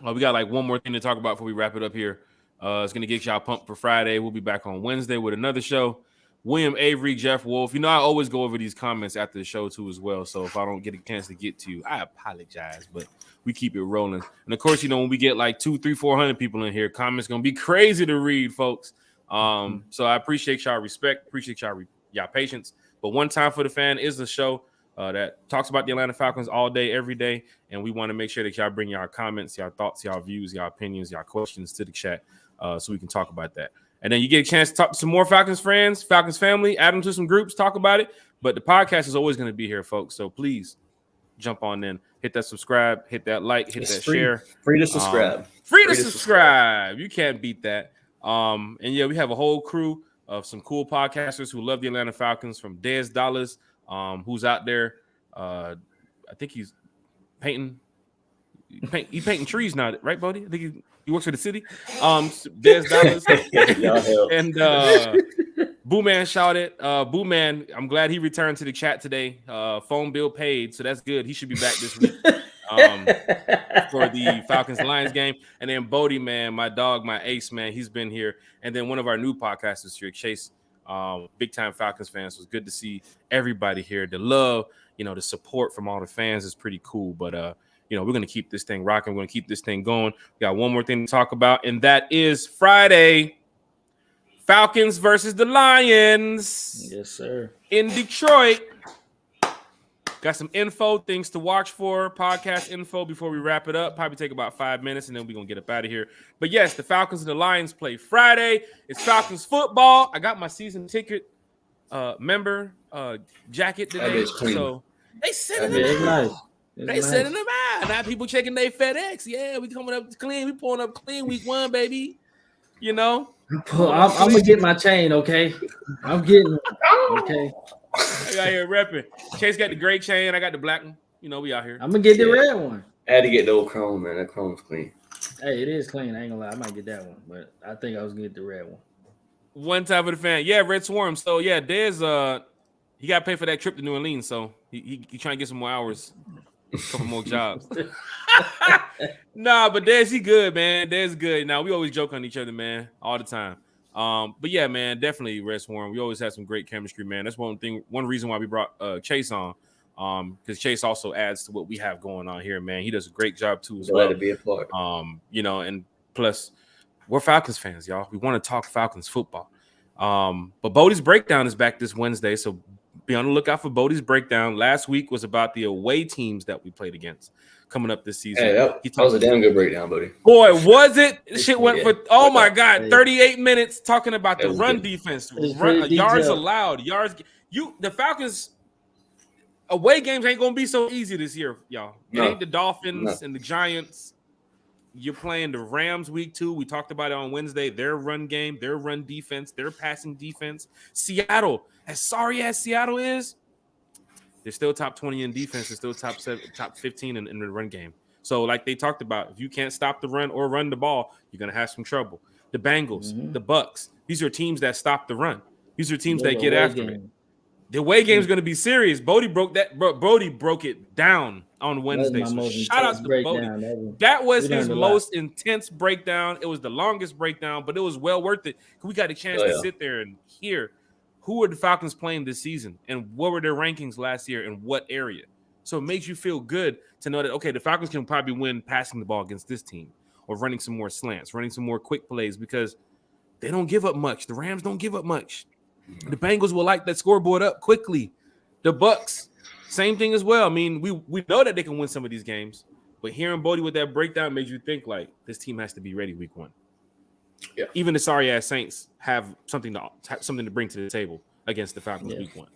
We got like one more thing to talk about before we wrap it up here. It's going to get y'all pumped for Friday. We'll be back on Wednesday with another show. William Avery, Jeff Wolf. I always go over these comments after the show too as well. So if I don't get a chance to get to you, I apologize, but we keep it rolling. And of course, when we get like 200, 300, 400 people in here, comments going to be crazy to read, folks. So I appreciate y'all respect, appreciate y'all patience. But One Time for the Fan is a show that talks about the Atlanta Falcons all day, every day. And we want to make sure that y'all bring y'all comments, y'all thoughts, y'all views, y'all opinions, y'all questions to the chat so we can talk about that. And then you get a chance to talk to some more Falcons friends, Falcons family, add them to some groups, talk about it. But the podcast is always going to be here, folks. So please jump on in, hit that subscribe, hit that like, hit that share. Free to subscribe. Free to subscribe. You can't beat that. And yeah, we have a whole crew of some cool podcasters who love the Atlanta Falcons, from Dez Dollars, who's out there. I think he's painting. He painting trees now, right, Bodie? I think he works for the city. Des Dallas and Boo Man shouted. Boo Man, I'm glad he returned to the chat today. Phone bill paid, so that's good. He should be back this week for the Falcons Lions game. And then Bodie, man, my dog, my ace, man, he's been here. And then one of our new podcasters here, Chase, big time Falcons fans. It was good to see everybody here. The love, the support from all the fans is pretty cool. But we're going to keep this thing rocking. We're going to keep this thing going. We got one more thing to talk about, and that is Friday. Falcons versus the Lions. Yes, sir. In Detroit. Got some info, things to watch for, podcast info before we wrap it up. Probably take about 5 minutes, and then we're going to get up out of here. But yes, the Falcons and the Lions play Friday. It's Falcons football. I got my season ticket member jacket today. So they sending them out. Sending them out. Now people checking their FedEx. Yeah, we coming up clean. We pulling up clean week 1, baby. I'm gonna get my chain, okay? I'm getting it, okay. I got here repping. Chase got the gray chain. I got the black one. We out here. I'm gonna get the red one. I had to get the old chrome, man. That chrome's clean. Hey, it is clean. I ain't gonna lie. I might get that one, but I think I was gonna get the red one. One time for the fan. Yeah, Red Swarm. So yeah, Dez, he got to pay for that trip to New Orleans. So he trying to get some more hours, a couple more jobs. Nah, but Dez, he good, man. Dez good. Now we always joke on each other, man, all the time. But yeah, man, definitely Red Swarm. We always have some great chemistry, man. That's one reason why we brought Chase on. Because Chase also adds to what we have going on here, man. He does a great job too as well. Glad to be a part. And plus we're Falcons fans, y'all. We want to talk Falcons football. But Bodie's Breakdown is back this Wednesday, so be on the lookout for Bodie's Breakdown. Last week was about the away teams that we played against coming up this season. Hey, that was a damn good breakdown, Bodie. Boy, was it? Shit went for, oh my God, 38 minutes talking about the run defense. Yards allowed. The Falcons away games ain't going to be so easy this year, y'all. It ain't the Dolphins and the Giants. You're playing the Rams week 2. We talked about it on Wednesday. Their run game, their run defense, their passing defense. Seattle, as sorry as Seattle is, they're still top 20 in defense. They're still top 15 in the run game. So like they talked about, if you can't stop the run or run the ball, you're going to have some trouble. The Bengals, the Bucks, these are teams that stop the run. These are teams that get after it. The away game is going to be serious. Bodie broke it down on Wednesday. So shout out to Bodie. That was his most intense breakdown. It was the longest breakdown, but it was well worth it. We got a chance to sit there and hear who are the Falcons playing this season and what were their rankings last year and what area. So it makes you feel good to know that, okay, the Falcons can probably win passing the ball against this team or running some more slants, running some more quick plays because they don't give up much. The Rams don't give up much. The Bengals will light that scoreboard up quickly. The Bucks, same thing as well. I mean, we know that they can win some of these games, but hearing Bodie with that breakdown made you think like this team has to be ready week 1. Yeah. Even the sorry ass Saints have something to bring to the table against the Falcons week 1.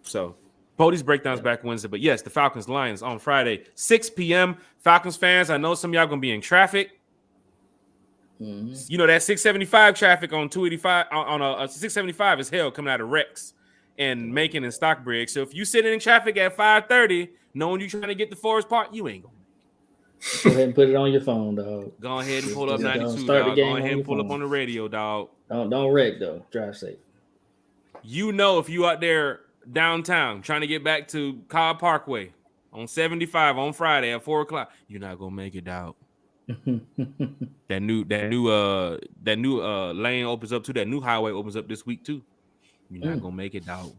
So Bodie's breakdown's back Wednesday, but yes, the Falcons Lions on Friday, 6 p.m. Falcons fans, I know some of y'all gonna be in traffic. Mm-hmm. That 675 traffic on 285 on a 675 is hell coming out of Rex and Macon and Stockbridge. So if you sitting in traffic at 5:30, knowing you trying to get to Forest Park, you ain't gonna. Go ahead and put it on your phone, dog. Go ahead and pull up 92, dog. Go ahead and pull up on the radio, dog. Don't wreck though. Drive safe. If you out there downtown trying to get back to Cobb Parkway on 75 on Friday at 4:00, you're not gonna make it, dog. that new lane opens up too. That new highway opens up this week too. You're not gonna make it, dog.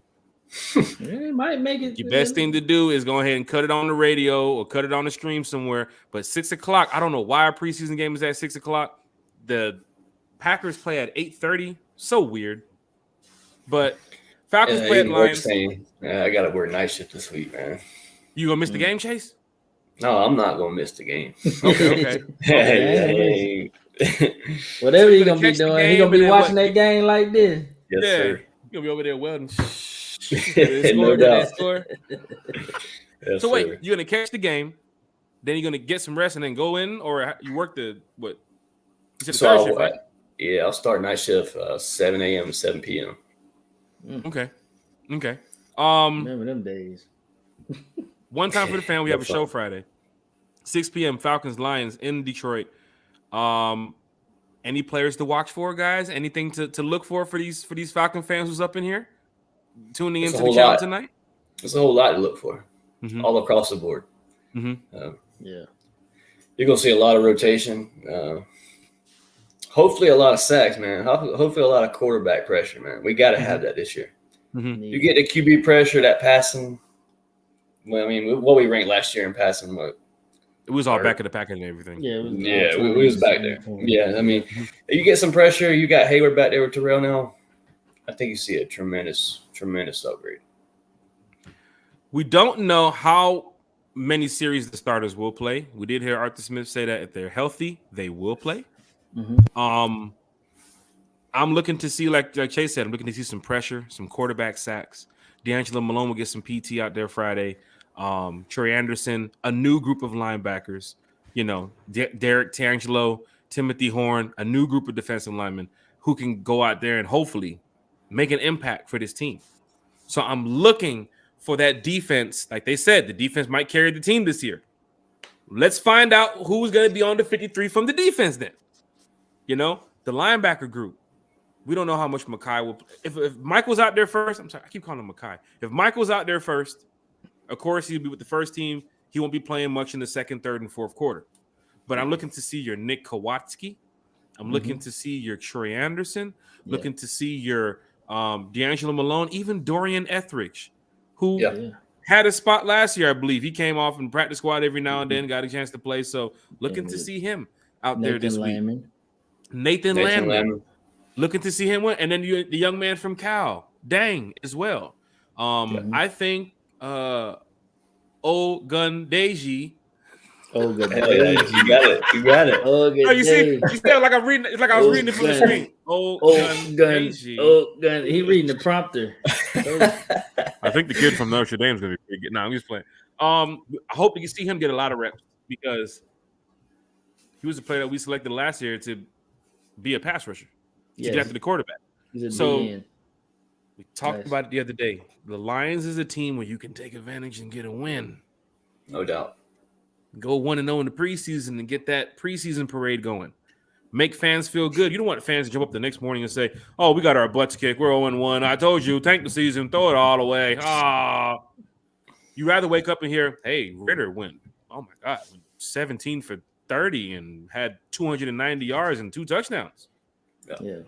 It might make it. Your best thing to do is go ahead and cut it on the radio or cut it on the stream somewhere. But 6:00, I don't know why our preseason game is at 6:00. The Packers play at 8:30. So weird. But Falcons play at Lions. I gotta work night shift this week, man. You gonna miss the game, Chase? No, I'm not gonna miss the game. Okay. Whatever you're gonna be doing, you're gonna be watching that game like this. Yes, sir. You're gonna be over there welding. No doubt. Yes, so wait, you're gonna catch the game, then you're gonna get some rest and then go in, or you work the what? You said third shift, right? Yeah, I'll start night shift 7 a.m. to 7 p.m. Okay. Remember them days. One time for the fan, we have a show Friday. 6 p.m. Falcons Lions in Detroit. Any players to watch for, guys? Anything to look for these Falcon fans who's up in here tuning into the channel tonight? There's a whole lot to look for, all across the board. Yeah, you're gonna see a lot of rotation. Hopefully, a lot of sacks, man. Hopefully, a lot of quarterback pressure, man. We got to have that this year. You get the QB pressure, that passing. Well, I mean, what we ranked last year in passing, what? It was all back of the packet and everything. Yeah, we was back there. Yeah, I mean, you get some pressure. You got Hayward back there with Terrell now. I think you see a tremendous upgrade. We don't know how many series the starters will play. We did hear Arthur Smith say that if they're healthy, they will play. I'm looking to see, like Chase said, I'm looking to see some pressure, some quarterback sacks. D'Angelo Malone will get some PT out there Friday. Trey Anderson, a new group of linebackers, Derek Tangelo, Timothy Horn, a new group of defensive linemen who can go out there and hopefully make an impact for this team. So I'm looking for that defense. Like they said, the defense might carry the team this year. Let's find out who's going to be on the 53 from the defense then. The linebacker group. We don't know how much Mekhi will play. If Mike was out there first, I'm sorry, I keep calling him Mekhi. If Mike was out there first, of course, he'll be with the first team. He won't be playing much in the second, third, and fourth quarter. But I'm looking to see your Nick Kwiatkowski. I'm looking to see your Trey Anderson. Looking to see your D'Angelo Malone, even Dorian Etheridge, who had a spot last year, I believe. He came off in practice squad every now and then, got a chance to play. So looking to see him out there this week. Nathan Landman. Looking to see him win. And then the young man from Cal, Dang, as well. I think Ogundeji. You got it. Oh, you see like I'm reading. It's like I was reading it from the screen. Ogundeji. He reading the prompter. I think the kid from Notre Dame's gonna be pretty good. No, I'm just playing. I hope you can see him get a lot of reps because he was a player that we selected last year to be a pass rusher. To get after the quarterback. So we talked about it the other day. The Lions is a team where you can take advantage and get a win. No doubt. Go 1-0 in the preseason and get that preseason parade going. Make fans feel good. You don't want fans to jump up the next morning and say, "Oh, we got our butts kicked. We're 0-1. I told you, tank the season, throw it all away." You rather wake up and hear, "Hey, Ritter went. Oh my God, 17 for 30 and had 290 yards and 2 touchdowns." Yeah.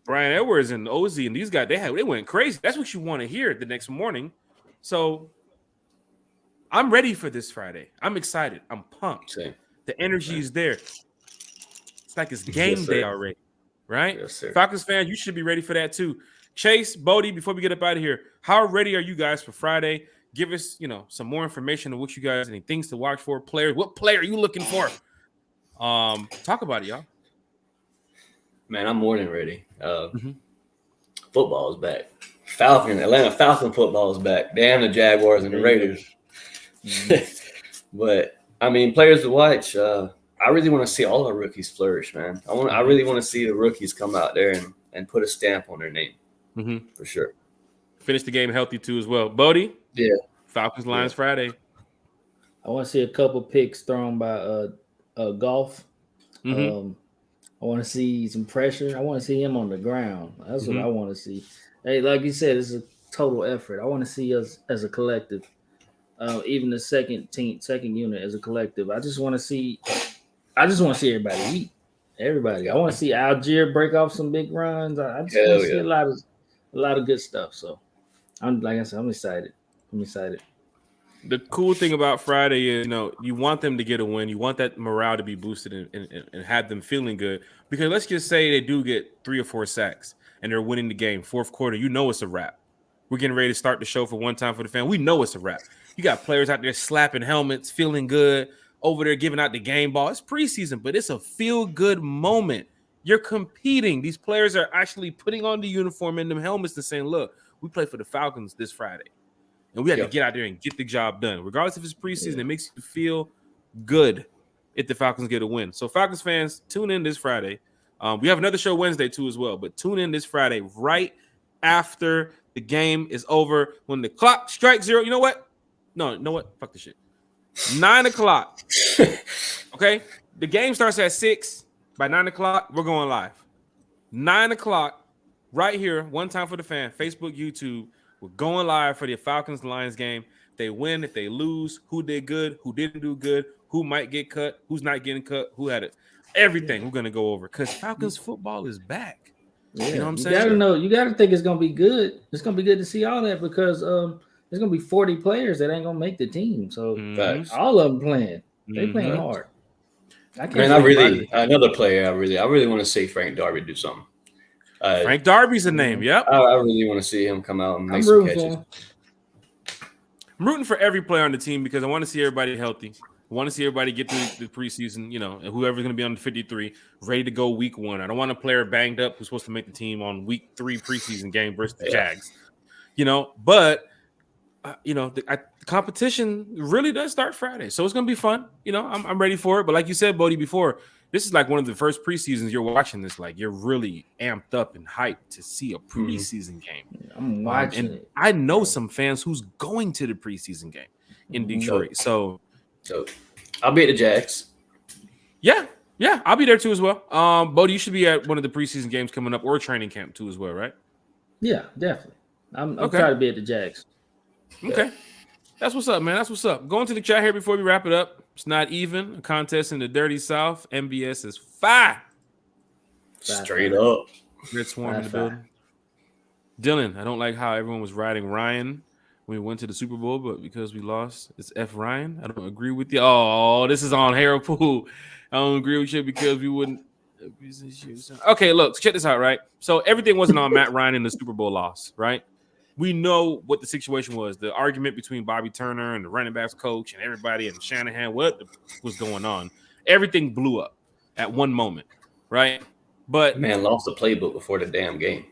Brian Edwards and Ozzie and these guys, they went crazy. That's what you want to hear the next morning. So I'm ready for this Friday. I'm excited. I'm pumped. Same. The energy is there. It's like it's game day already, right? Yes, sir. Falcons fans, you should be ready for that too. Chase, Bodie, before we get up out of here, how ready are you guys for Friday? Give us, some more information on what you guys, any things to watch for, players. What player are you looking for? Talk about it, y'all. Man, I'm more than ready. Football is back. Atlanta Falcon football is back. Damn the Jaguars and the Raiders. But I mean, players to watch. I really want to see all our rookies flourish, man. I really want to see the rookies come out there and put a stamp on their name for sure. Finish the game healthy too as well. Bodie? Yeah. Falcons Lions Friday. I want to see a couple picks thrown by Golf. I want to see some pressure. I want to see him on the ground. That's what I want to see. Hey, like you said, it's a total effort. I want to see us as a collective, even the second unit as a collective. I just want to see everybody eat. Everybody. I want to see Algier break off some big runs. I just want to see a lot of good stuff. So I'm excited. I'm excited. The cool thing about Friday is, you want them to get a win. You want that morale to be boosted and have them feeling good. Because let's just say they do get 3 or 4 sacks and they're winning the game. Fourth quarter, it's a wrap. We're getting ready to start the show for one time for the fan. We know it's a wrap. You got players out there slapping helmets, feeling good, over there giving out the game ball. It's preseason, but it's a feel-good moment. You're competing. These players are actually putting on the uniform and them helmets and saying, look, we play for the Falcons this Friday. And we have to get out there and get the job done. Regardless if it's preseason, it makes you feel good if the Falcons get a win. So Falcons fans, tune in this Friday. We have another show Wednesday too as well. But tune in this Friday right after the game is over. When the clock strikes 0. You know what? No, you know what? Fuck this shit. 9 o'clock. Okay, the game starts at 6. By 9 o'clock, we're going live. 9 o'clock, right here. One time for the fan. Facebook, YouTube. We're going live for the Falcons-Lions game. If they win, if they lose, who did good, who didn't do good, who might get cut, who's not getting cut, who had it. Everything we're gonna go over because Falcons football is back. Yeah, you know what I'm saying? You gotta think it's gonna be good. It's gonna be good to see all that because there's gonna be 40 players that ain't gonna make the team. So all of them playing. They playing hard. Another player I really want to see Frank Darby do something. Frank Darby's a name. Yep. I really want to see him come out and make some catches. I'm rooting for every player on the team because I want to see everybody healthy. I want to see everybody get through the preseason, and whoever's going to be on the 53, ready to go week 1. I don't want a player banged up who's supposed to make the team on week 3 preseason game versus the Jags. But the competition really does start Friday. So it's going to be fun. I'm ready for it. But like you said, Bodie, before, this is like one of the first preseasons you're watching this. Like you're really amped up and hyped to see a preseason game. I'm watching it. I know some fans who's going to the preseason game in Detroit. So I'll be at the Jags. Yeah, I'll be there too as well. Bodie, you should be at one of the preseason games coming up or training camp too as well, right? Yeah, definitely. I'm trying to be at the Jags. Okay. That's what's up, man. That's what's up. Going to the chat here before we wrap it up. It's not even a contest in the dirty South. MBS is 5. Straight up. Red Swarm in the building. Dylan, I don't like how everyone was riding Ryan when we went to the Super Bowl, but because we lost, it's F Ryan. I don't agree with you. Oh, this is on Harold Poole. I don't agree with you because we wouldn't. Okay, look, check this out, right? So everything wasn't on Matt Ryan in the Super Bowl loss, right? We know what the situation was. The argument between Bobby Turner and the running backs coach and everybody and Shanahan, what was going on? Everything blew up at one moment, right? But man lost the playbook before the damn game.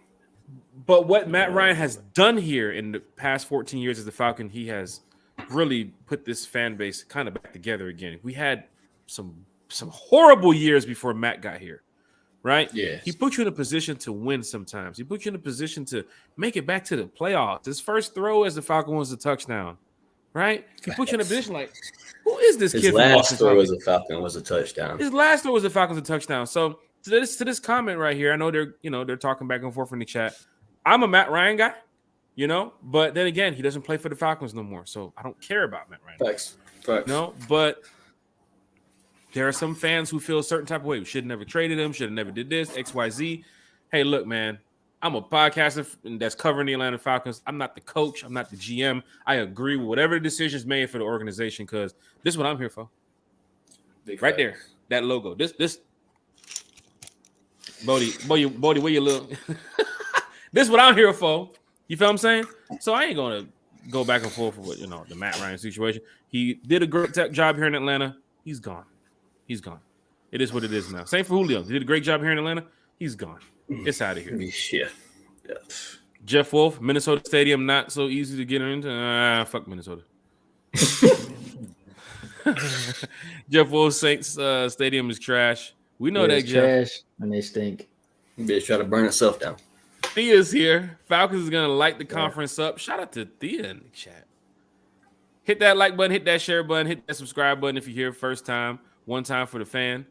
But what Matt Ryan has done here in the past 14 years as the Falcon, he has really put this fan base kind of back together again. We had some horrible years before Matt got here, right? Yeah. He put you in a position to win sometimes. He put you in a position to make it back to the playoffs. His first throw as the Falcon was a touchdown, right? He put you in a position like, who is this kid? His last throw as a Falcon was a touchdown. His last throw as a Falcon was a touchdown. So to this comment right here, I know they're talking back and forth in the chat. I'm a Matt Ryan guy, but then again, he doesn't play for the Falcons no more, so I don't care about Matt Ryan. Facts. No, but there are some fans who feel a certain type of way. We should have never traded him, should have never did this, XYZ. Hey, look, man, I'm a podcaster that's covering the Atlanta Falcons. I'm not the coach. I'm not the GM. I agree with whatever the decisions made for the organization because this is what I'm here for. Right there, that logo. This Bodie, where you look? This is what I'm here for. You feel what I'm saying? So I ain't gonna go back and forth with the Matt Ryan situation. He did a great job here in Atlanta. He's gone. It is what it is now. Same for Julio. He did a great job here in Atlanta. He's gone. It's out of here. Yeah. Jeff Wolf, Minnesota Stadium, not so easy to get into. Fuck Minnesota. Jeff Wolf Saints Stadium is trash. We know that, Jeff. Trash and they stink. You better try to burn itself down. Thea's here. Falcons is going to light the conference up. Shout out to Thea in the chat. Hit that like button, hit that share button, hit that subscribe button if you're here first time, one time for the fan.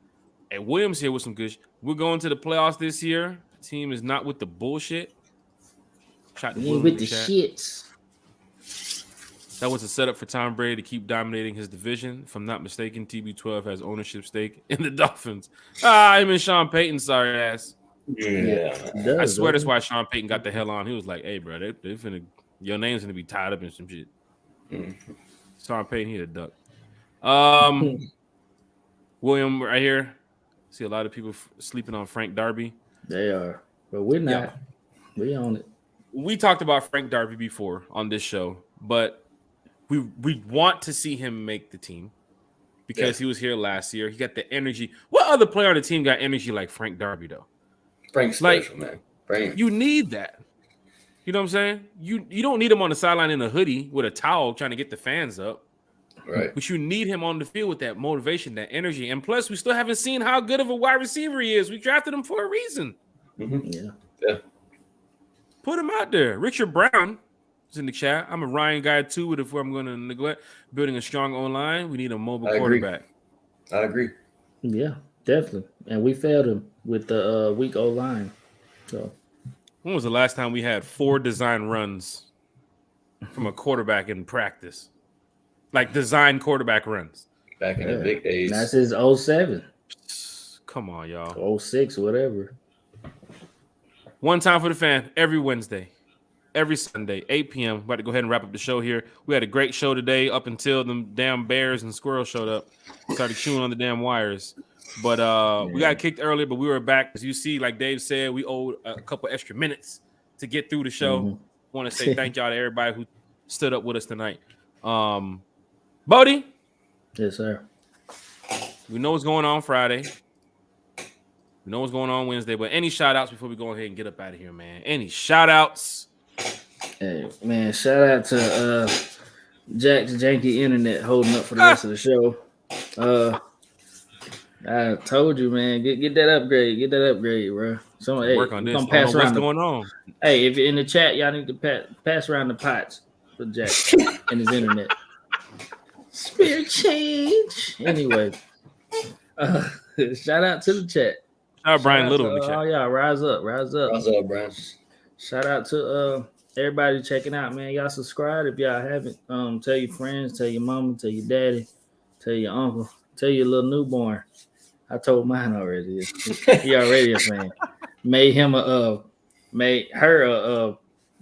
And Williams here with some good. We're going to the playoffs this year. The team is not with the bullshit. Shout to with the shits. That was a setup for Tom Brady to keep dominating his division. If I'm not mistaken, TB12 has ownership stake in the Dolphins. Him and Sean Payton, sorry ass. Yeah, I swear that's why Sean Payton got the hell on. He was like, "Hey, bro, they finna, your name's gonna be tied up in some shit." Mm-hmm. Sean Payton, he a duck. William, right here. See a lot of people sleeping on Frank Darby. They are, but we're not. Yeah. We own it. We talked about Frank Darby before on this show, but we want to see him make the team because he was here last year. He got the energy. What other player on the team got energy like Frank Darby though? Frank's special, man. Frank. You need that. You know what I'm saying? You don't need him on the sideline in a hoodie with a towel trying to get the fans up. Right. But you need him on the field with that motivation, that energy. And plus, we still haven't seen how good of a wide receiver he is. We drafted him for a reason. Mm-hmm. Yeah. Put him out there. Richard Brown It's in the chat. I'm a Ryan guy too, but if I'm going to neglect building a strong online, we need a mobile quarterback. I agree. Yeah, definitely. And we failed him with the weak O-line. So when was the last time we had 4 design runs from a quarterback in practice? Like design quarterback runs. Back in the big days. That's his 07. Come on, y'all. 06, whatever. One time for the fan every Wednesday, every Sunday, 8 p.m. About to go ahead and wrap up the show here. We had a great show today up until the damn bears and squirrels showed up. Started chewing on the damn wires. But we got kicked earlier, but we were back. As you see, like Dave said, we owed a couple extra minutes to get through the show. Want to say thank y'all to everybody who stood up with us tonight. Bodie? Yes, sir. We know what's going on Friday. We know what's going on Wednesday, but any shout-outs before we go ahead and get up out of here, man? Any shout-outs? Hey, man, shout out to Jack's Janky Internet holding up for the rest of the show. I told you, man, get that upgrade. Get that upgrade, bro. Somebody work on this. Pass what's going on? Hey, if you're in the chat, y'all need to pass around the pots for Jack and his internet. Spirit change. Anyway, shout out to the chat. Shout out Brian Little in the chat. Oh, yeah, rise up. Rise up, Brian. Shout out to everybody checking out, man. Y'all subscribe if y'all haven't. Tell your friends, tell your mama, tell your daddy, tell your uncle, tell your little newborn. I told mine already. He already a fan. Made her a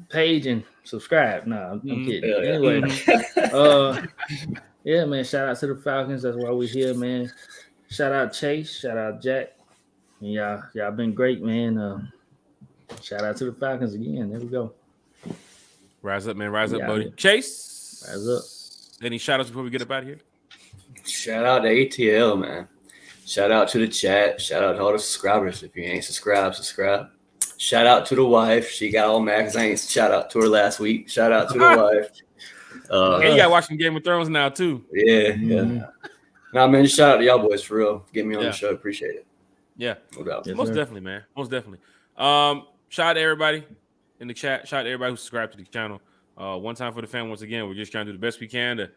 page and subscribe. No, I'm kidding. Yeah. Anyway, yeah, man. Shout out to the Falcons. That's why we're here, man. Shout out Chase. Shout out Jack. And y'all been great, man. Shout out to the Falcons again. There we go. Rise up, man. Rise up, buddy. Chase. Rise up. Any shout outs before we get up out of here? Shout out to ATL, man. Shout out to the chat. Shout out to all the subscribers. If you ain't subscribed, subscribe. Shout out to the wife. She got all mad because I ain't shout out to her last week. Shout out to the wife. And you got watching Game of Thrones now, too. Yeah. Nah, man, just shout out to y'all boys for real. Get me on the show. Appreciate it. Yeah. No doubt. Yes, most definitely, man. Most definitely. Shout out to everybody in the chat. Shout out to everybody who subscribed to the channel. One time for the fan, once again, we're just trying to do the best we can to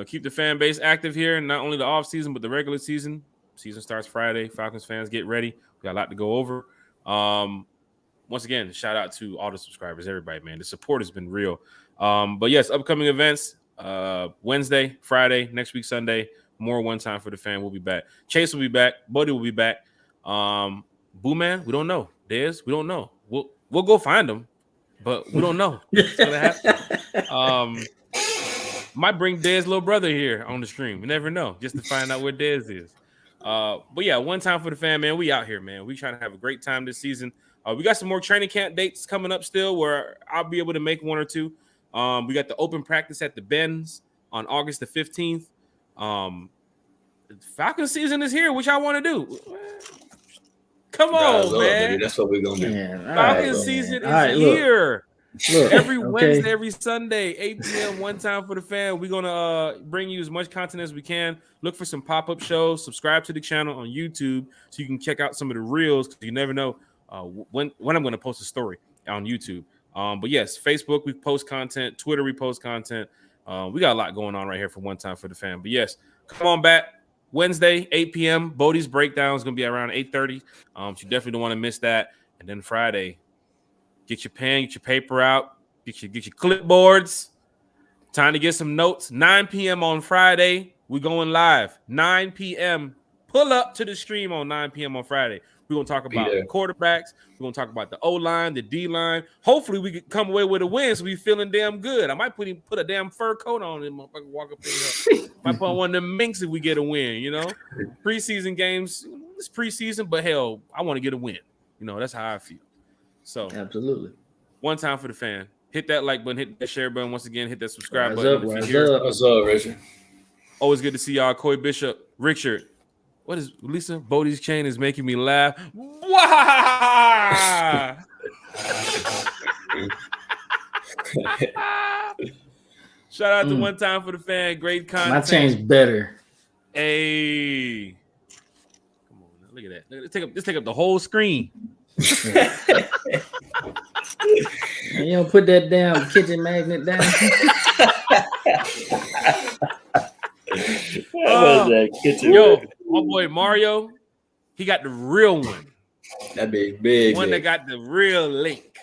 keep the fan base active here, and not only the off season, but the regular season. Season starts Friday. Falcons fans, get ready. We got a lot to go over. Once again, shout out to all the subscribers, everybody, man. The support has been real. But yes, upcoming events, Wednesday, Friday, next week, Sunday, more one time for the fan. We'll be back. Chase will be back. Buddy will be back. Boo Man, we don't know. Dez, we don't know. We'll go find them, but we don't know. It's gonna happen. Might bring Dez's little brother here on the stream. We never know, just to find out where Dez is. But yeah, one time for the fan, man. We out here, man. We trying to have a great time this season. We got some more training camp dates coming up still where I'll be able to make one or two. We got the open practice at the Benz on August the 15th. Falcon season is here, which I want to do. Come on, man. Baby. That's what we're going to do. Falcon season is here. Look, every Wednesday, every Sunday, 8 p.m., one time for the fan. We're going to bring you as much content as we can. Look for some pop-up shows. Subscribe to the channel on YouTube so you can check out some of the reels because you never know when I'm going to post a story on YouTube. But yes, Facebook, we post content. Twitter, we post content. We got a lot going on right here for one time for the fan. But yes, come on back. Wednesday, 8 p.m. Bodie's breakdown is going to be around 8:30. So you definitely don't want to miss that. And then Friday, get your pen, get your paper out, get your clipboards. Time to get some notes. 9 p.m. on Friday, we're going live. 9 p.m. Pull up to the stream on 9 p.m. on Friday. We're going to talk about the quarterbacks. We're going to talk about the O-line, the D-line. Hopefully, we can come away with a win so we feeling damn good. I might put a damn fur coat on and motherfucker walk up in here. Might put on one of them minks if we get a win, Preseason games, it's preseason, but hell, I want to get a win. That's how I feel. So, absolutely. One time for the fan. Hit that like button, hit that share button. Once again, hit that subscribe button. What's up, Richard? Always good to see y'all. Coy Bishop, Richard. What is Lisa? Bodie's chain is making me laugh. Wow! Shout out to one time for the fan. Great content. My chain's better. Hey, come on, now. Look at that. Let's take up the whole screen. You You don't put that damn kitchen magnet down. My boy Mario, he got the real one. That big one that got the real link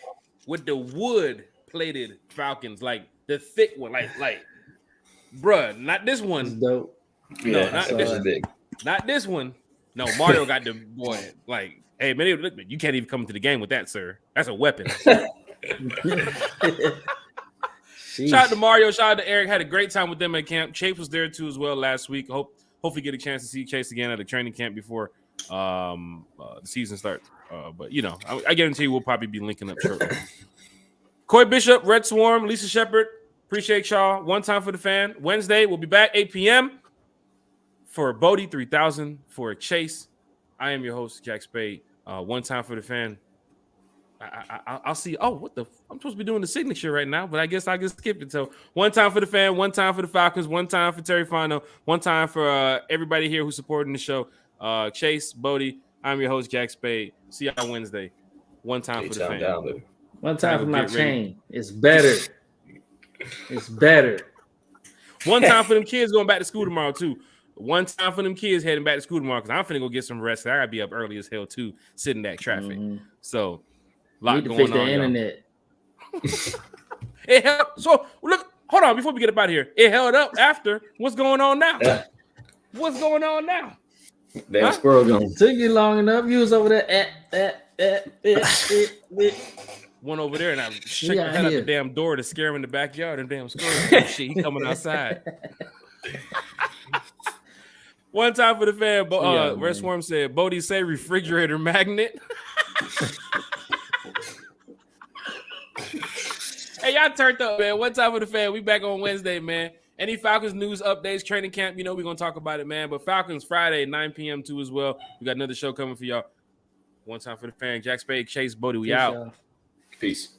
with the wood plated Falcons, like the thick one, like, bruh, not this one. It's dope. No, not this one. Big. Not this one. No, Mario got the boy. Like, hey man, look, you can't even come to the game with that, sir. That's a weapon. Shout out to Mario. Shout out to Eric. Had a great time with them at camp. Chase was there too as well last week. Hopefully get a chance to see Chase again at a training camp before the season starts. But I guarantee we'll probably be linking up shortly. Coy Bishop, Red Swarm, Lisa Shepard. Appreciate y'all. One time for the fan. Wednesday we'll be back 8 p.m. for Bodie 3000 for Chase. I am your host Jack Spade. One time for the fan. I'll see. Oh, what the? I'm supposed to be doing the signature right now, but I guess I just skipped it. So one time for the fan, one time for the Falcons, one time for Terry Fano, one time for everybody here who's supporting the show. Chase, Bodie, I'm your host Jack Spade. See y'all Wednesday. One time for the fan. Down, one time for my chain. It's better. It's better. One time for them kids going back to school tomorrow too. One time for them kids heading back to school tomorrow because I'm finna go get some rest. I gotta be up early as hell too, sitting that traffic. So. Lot going on. Internet. It held. So look, hold on. Before we get up out of here, it held up after. What's going on now? What's going on now? Damn squirrel gone. Took you long enough. You was over there. One over there, and I shook my head out the damn door to scare him in the backyard. And damn squirrel, shit, he coming outside. One time for the fan. Red Swarm said, "Bodie say refrigerator magnet." Hey, y'all turned up, man. One time for the fan. We back on Wednesday, man. Any Falcons news updates, training camp, we're going to talk about it, man. But Falcons Friday, 9 p.m. too as well. We got another show coming for y'all. One time for the fan. Jack Spade, Chase, Bodie, we out. Peace.